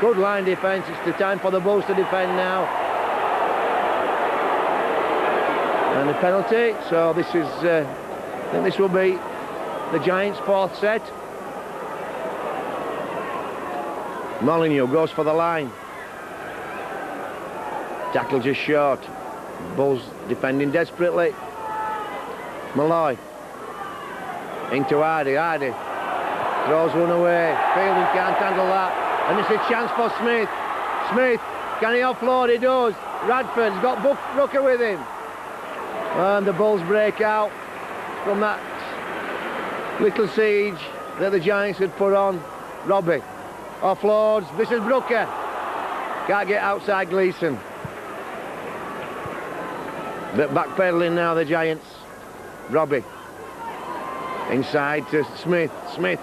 Good line defence. It's the time for the Bulls to defend now. And a penalty. So this is, I think this will be the Giants' fourth set. Molyneux goes for the line. Tackle just short. Bulls defending desperately. Malloy. Into Hardy. Hardy throws one away. Fielding can't handle that. And it's a chance for Smith. Smith, can he offload? He does. Radford's got Brooker with him. And the Bulls break out from that little siege that the Giants had put on. Robbie offloads. This is Brooker. Can't get outside Gleeson. But backpedaling now, the Giants. Robbie. Inside to Smith. Smith.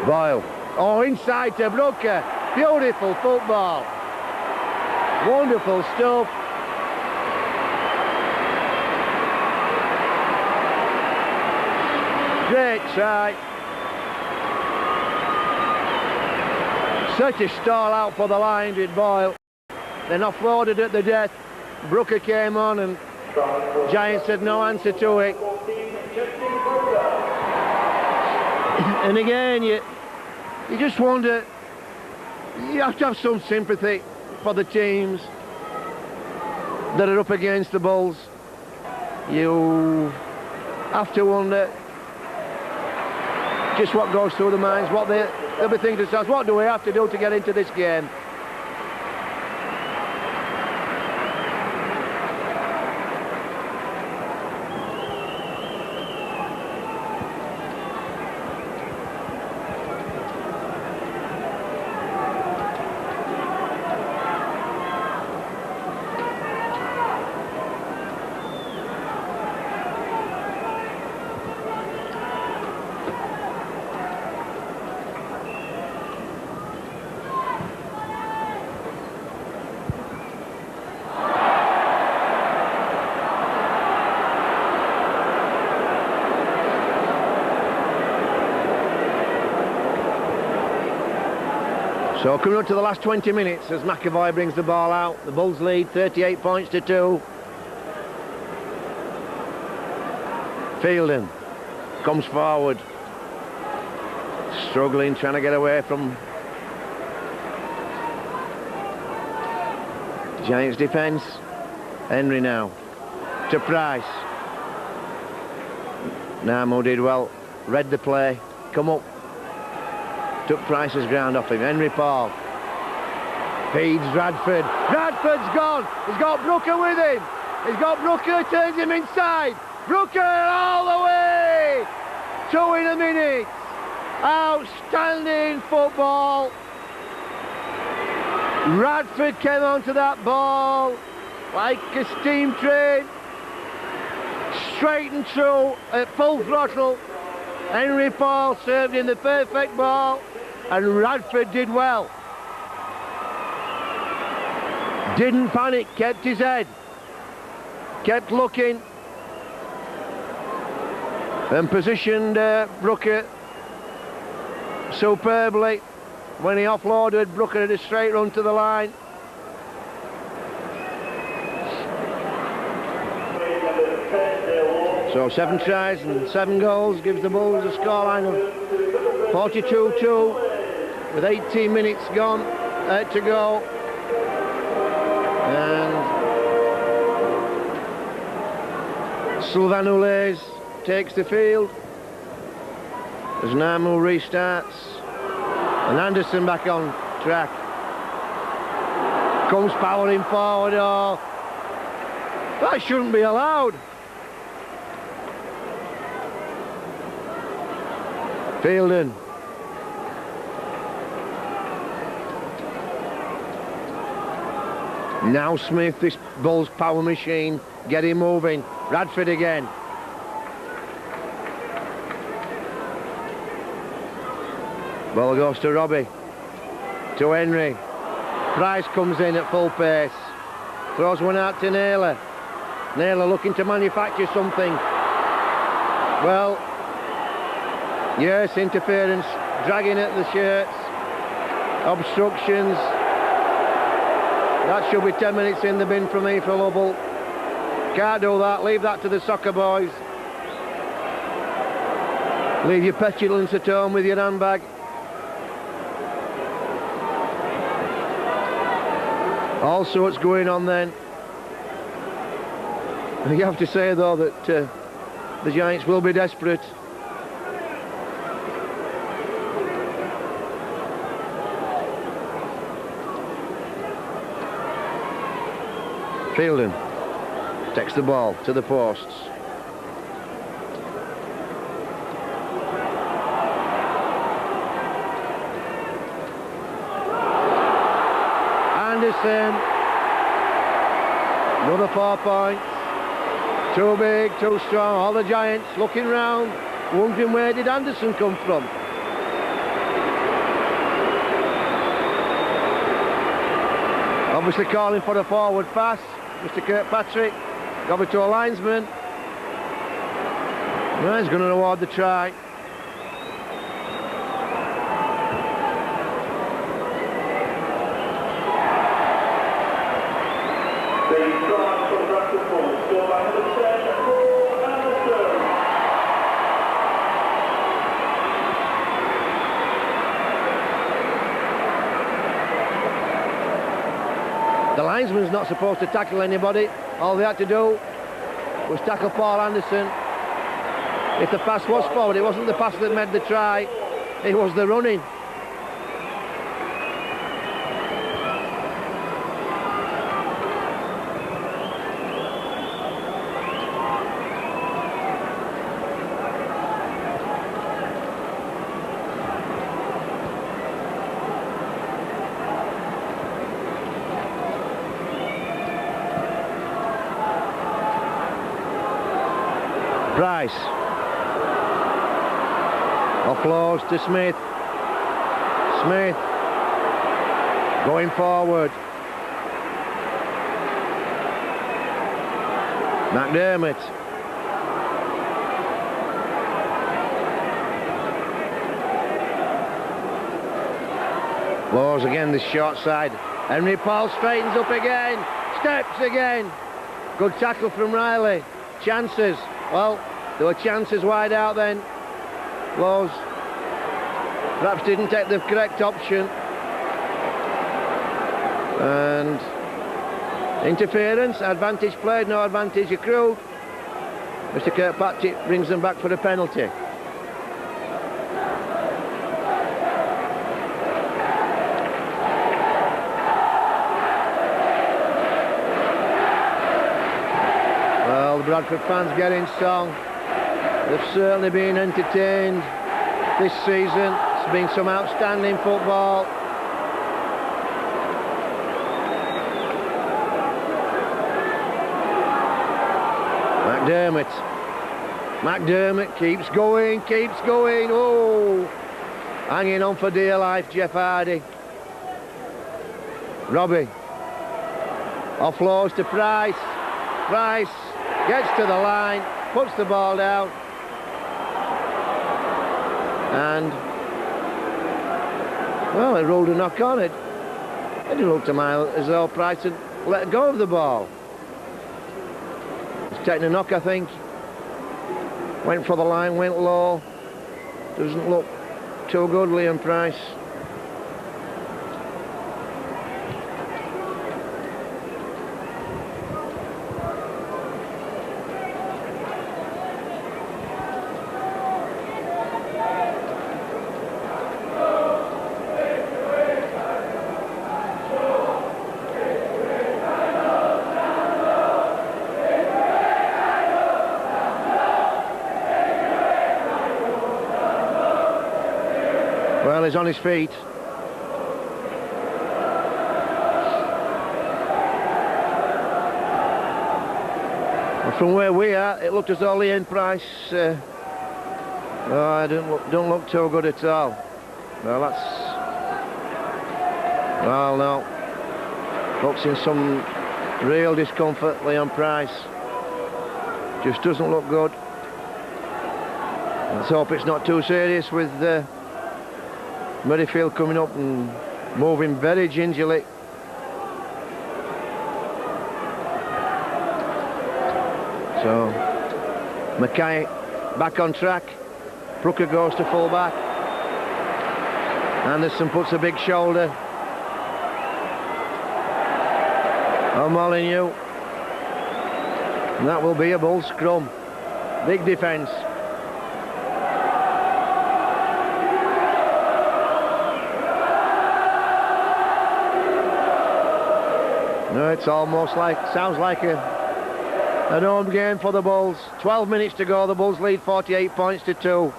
Boyle. Oh, inside to Brooker. Beautiful football. Wonderful stuff. Great try. Such a stall out for the line with Boyle. Then offloaded at the death. Brooker came on and Giants had no answer to it. And again, you just wonder, you have to have some sympathy for the teams that are up against the Bulls. You have to wonder just what goes through the minds, what they'll be thinking to themselves, what do we have to do to get into this game? So coming up to the last 20 minutes as McAvoy brings the ball out. The Bulls lead 38 points to 2. Fielding comes forward. Struggling, trying to get away from Giants defence. Henry now to Price. Namu did well. Read the play. Come up. Took Price's ground off him. Henry Paul feeds Bradford. Bradford's gone. He's got Brooker with him. He's got Brooker, turns him inside. Brooker all the way. 2 in a minute. Outstanding football. Bradford came onto that ball like a steam train. Straight and true at full throttle. Henry Paul served in the perfect ball. And Radford did well. Didn't panic, kept his head. Kept looking. And positioned Brooker superbly. When he offloaded, Brooker had a straight run to the line. So 7 tries and 7 goals gives the Bulls a scoreline of 42-2. With 18 minutes gone to go, and Sylvain takes the field as Namu restarts, and Anderson back on track. Comes powering forward. Oh, that shouldn't be allowed. Fielding. Now Smith, this Bulls power machine, get him moving. Bradford again. Ball goes to Robbie. To Henry. Price comes in at full pace. Throws one out to Naylor. Naylor looking to manufacture something. Well, yes, interference, dragging at the shirts, obstructions. That should be 10 minutes in the bin for me for Lovell. Can't do that, leave that to the soccer boys. Leave your petulance at home with your handbag. All sorts going on then. You have to say though that the Giants will be desperate. Fielden takes the ball to the posts. Anderson. Another 4 points. Too big, too strong. All the Giants looking round, wondering where did Anderson come from. Obviously calling for a forward pass. Mr. Kirkpatrick, got it to a linesman. Well, he's going to award the try. The linesman's not supposed to tackle anybody. All they had to do was tackle Paul Anderson. If the pass was forward, it wasn't the pass that made the try, it was the running. Price. Offloads to Smith. Smith going forward. McDermott. Laws again, the short side. Henry Paul straightens up again. Steps again. Good tackle from Riley. Chances. Well, there were chances wide out then. Laws perhaps didn't take the correct option. And interference, advantage played, no advantage accrued. Mr. Kirkpatrick brings them back for a penalty. Well, the Bradford fans get in song. They've certainly been entertained this season. It's been some outstanding football. McDermott keeps going. Oh, hanging on for dear life, Jeff Hardy. Robbie offloads to Price. Price gets to the line, puts the ball down, and well, they ruled a knock on it. It didn't look to me as though Price had let go of the ball. He's taking a knock, I think. Went for the line, went low. Doesn't look too good, Liam Price. Well, he's on his feet. From where we are, it looked as though Leon Price don't look too good at all. Well, no. Looks in some real discomfort, Leon Price. Just doesn't look good. Let's hope it's not too serious with Murrayfield coming up and moving very gingerly. So, Mackay back on track. Brooker goes to full back. Anderson puts a big shoulder on Molyneux. And that will be a Bull scrum. Big defence. No, it's almost like, sounds like an home game for the Bulls. 12 minutes to go, the Bulls lead 48 points to 2.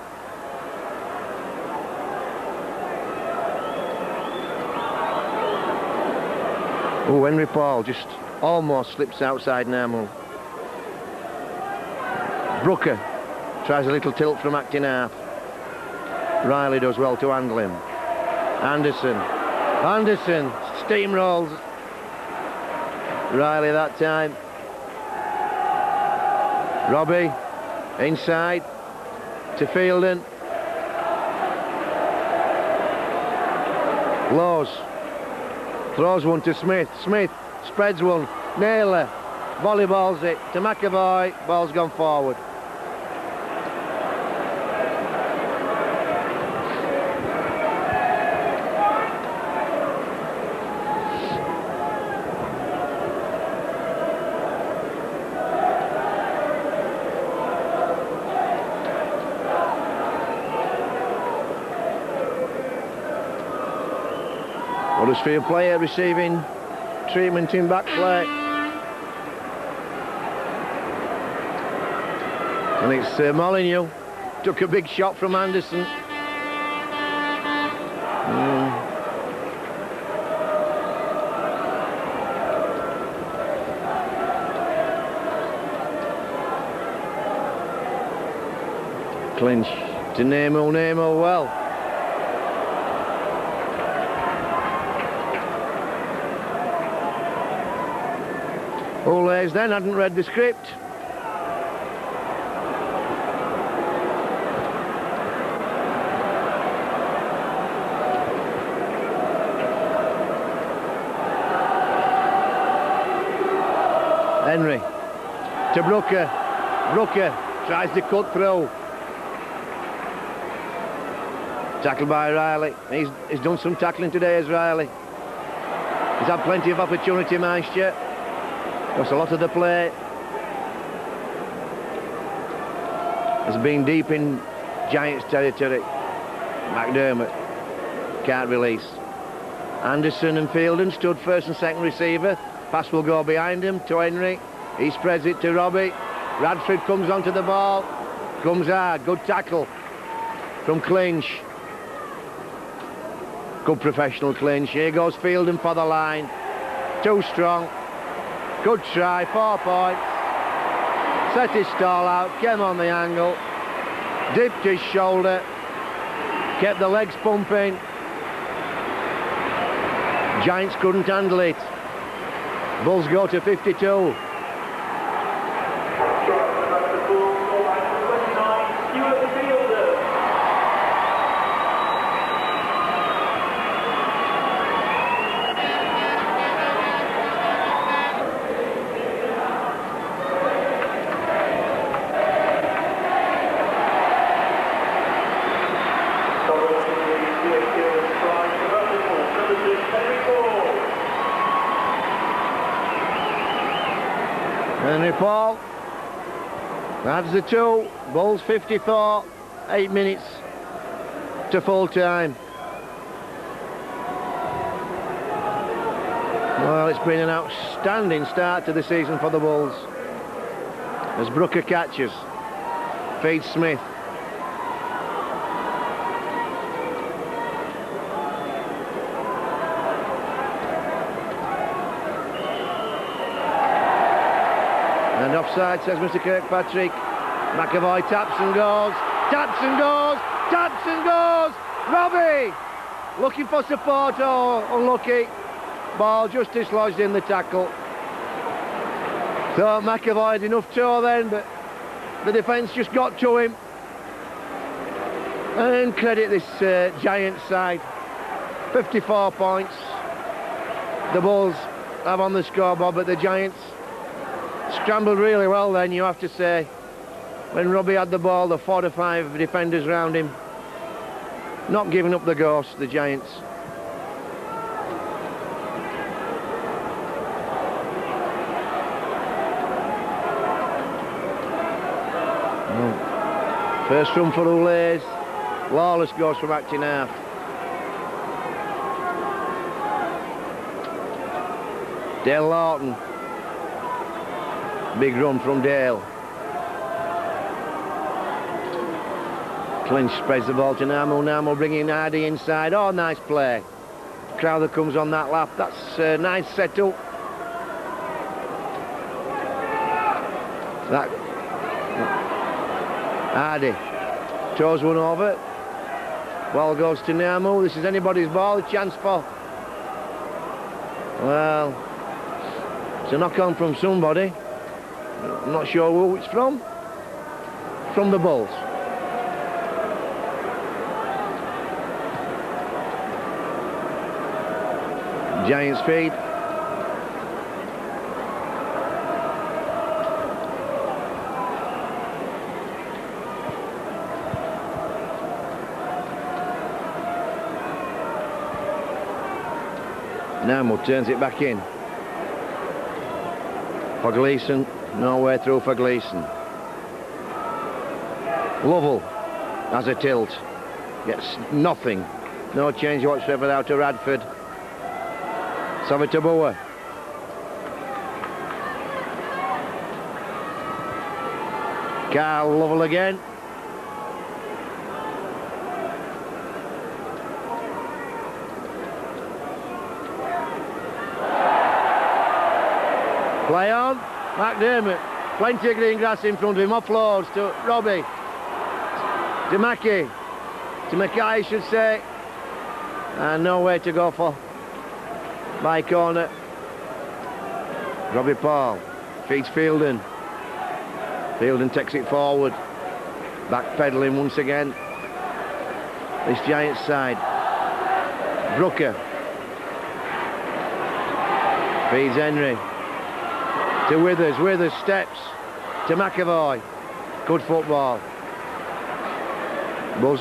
Oh, Henry Paul just almost slips outside Narmul. Brooker tries a little tilt from acting half. Riley does well to handle him. Anderson steamrolls Riley that time. Robbie inside to Fielden. Laws throws one to Smith. Smith spreads one. Naylor volleyballs it to McAvoy. Ball's gone forward. Huddersfield player receiving treatment in back play. And it's Molyneux. Took a big shot from Anderson. Clinch to Nemo well. Olays then hadn't read the script. Henry to Brooker. Brooker tries to cut through. Tackled by Riley. He's done some tackling today, as Riley. He's had plenty of opportunity, Meister. Because a lot of the play has been deep in Giants territory. McDermott can't release. Anderson and Fielden stood first and second receiver. Pass will go behind him to Henry. He spreads it to Robbie. Bradford comes onto the ball. Comes hard. Good tackle from Clinch. Good professional Clinch. Here goes Fielden for the line. Too strong. Good try, 4 points. Set his stall out, came on the angle, dipped his shoulder, kept the legs pumping. Giants couldn't handle it. Bulls go to 52. Henry Paul adds the 2. Bulls 54, 8 minutes to full time. Well, it's been an outstanding start to the season for the Bulls. As Brooker catches, feeds Smith. And And offside, says Mr. Kirkpatrick. McAvoy taps and goes. Taps and goes. Taps and goes. Robbie! Looking for support. Oh, unlucky. Ball just dislodged in the tackle. Thought McAvoy had enough toe then, but the defence just got to him. And credit this Giants side. 54 points. The Bulls have on the scoreboard, but the Giants scrambled really well then, you have to say. When Robbie had the ball, the 4 or 5 defenders round him. Not giving up the ghost, the Giants. First run for Ulays. Lawless goes from acting half. Dale Lawton. Big run from Dale. Clinch spreads the ball to Namu. Namu bringing Hardy inside. Oh, nice play. Crowther comes on that lap. That's a nice setup. That Hardy throws one over. Ball goes to Namu. This is anybody's ball. A chance for. Well, it's a knock on from somebody. I'm not sure who it's from. From the Bulls. Giants feed. Namu turns it back in. For Gleeson, nowhere through for Gleeson. Lovell has a tilt, gets nothing. No change whatsoever out to Radford. Savitaboa. Carl Lovell again. Play on, McDermott, plenty of green grass in front of him, offloads to Robbie, to Mackie, to Mackay I should say, and nowhere to go for by corner. Robbie Paul, feeds Fielden, Fielden takes it forward, backpedaling once again, this Giants side, Brooker, feeds Henry, to Withers, Withers steps to McAvoy. Good football. Buzz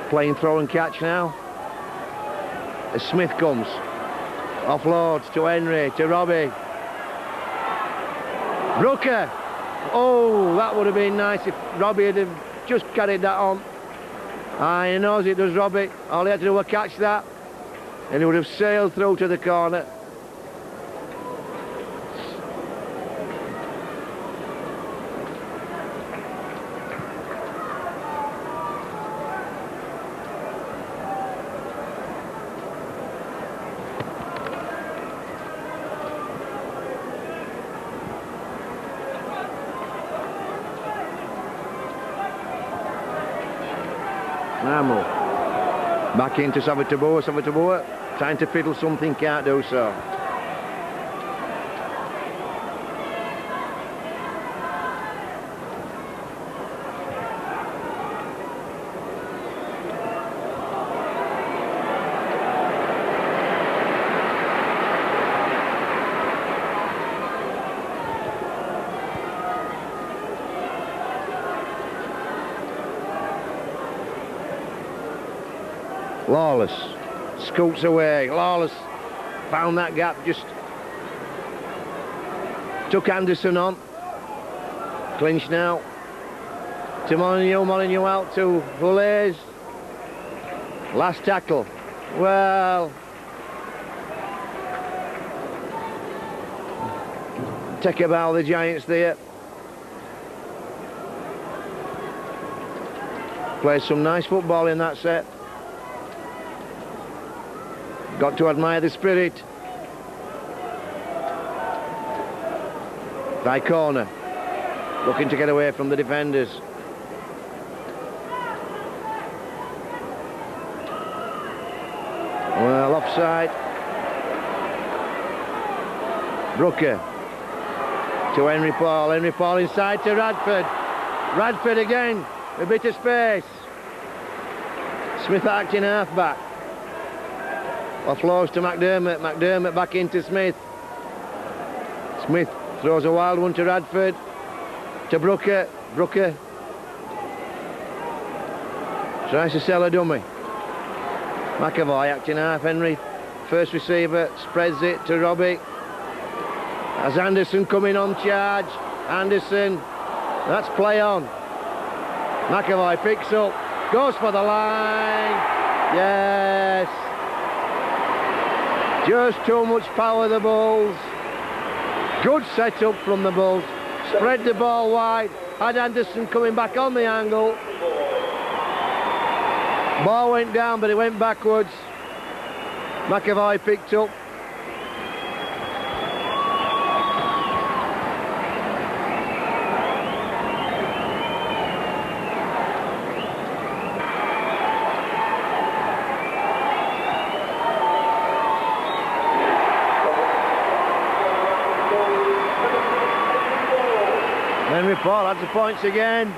playing throw and catch now. As Smith comes. Offloads to Henry, to Robbie. Brooker. Oh, that would have been nice if Robbie had just carried that on. He knows it does, Robbie. All he had to do was catch that. And he would have sailed through to the corner. Namu. Back into Savitaboa, Savitaboa trying to fiddle something, can't do so. Lawless scoots away. Lawless found that gap, just took Anderson on. Clinch now to Molyneux, Molyneux out to Ulays. Last tackle. Well, take a bow, the Giants there. Played some nice football in that set. Got to admire the spirit. By corner. looking to get away from the defenders. Well, offside. Brooker to Henry Paul. Henry Paul inside to Radford. Radford again, a bit of space. Smith acting half-back. Offloads to McDermott. McDermott back into Smith. Smith throws a wild one to Radford. To Brooker. Brooker tries to sell a dummy. McAvoy acting half. Henry, first receiver, spreads it to Robbie. As Anderson coming on charge. Anderson, that's play on. McAvoy picks up, goes for the line. Yes. Just too much power, the Bulls. Good setup from the Bulls. Spread the ball wide. Had Anderson coming back on the angle. Ball went down, but it went backwards. McAvoy picked up. Henry Paul adds the points again.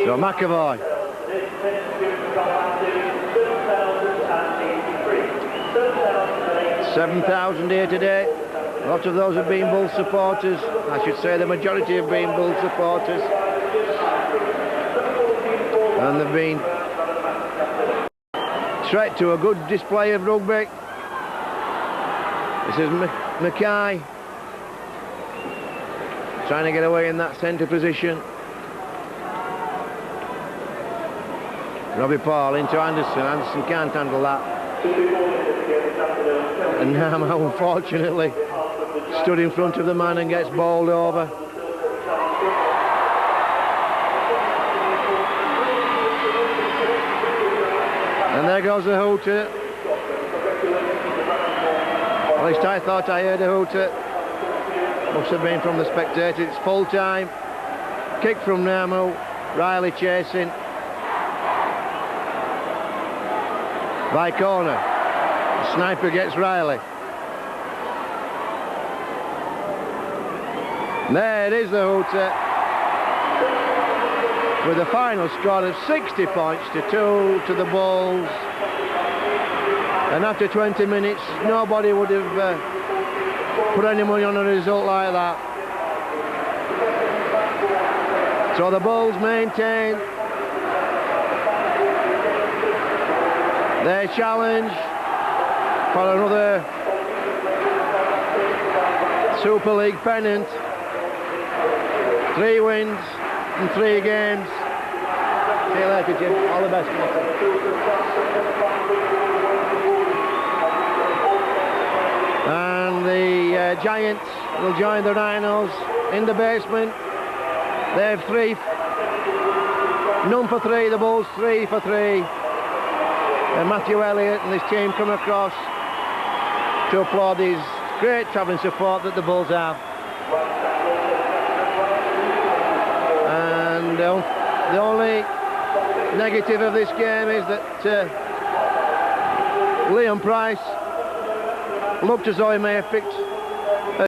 So McAvoy. 7,000 here today. A lot of those have been Bulls supporters. I should say the majority have been Bulls supporters. And they've been treated to a good display of rugby. This is Mackay trying to get away in that centre position. Robbie Paul into Anderson. Anderson can't handle that. And Nama, unfortunately, stood in front of the man and gets bowled over. And there goes the hooter. At least I thought I heard a hooter. Must have been from the spectators. It's full time. Kick from Namu. Riley chasing. By corner. The sniper gets Riley. There it is, the hooter. With a final score of 60 points to 2 to the Bulls. And after 20 minutes, nobody would have put any money on a result like that. So the Bulls maintain their challenge for another Super League pennant. 3 wins in 3 games. See you later, Jim. All the best. And the Giants will join the Rhinos in the basement. They have 3. None for 3. The Bulls 3 for 3. Matthew Elliott and his team come across to applaud his great travelling support that the Bulls have. And the only negative of this game is that Liam Price looked as though he may have picked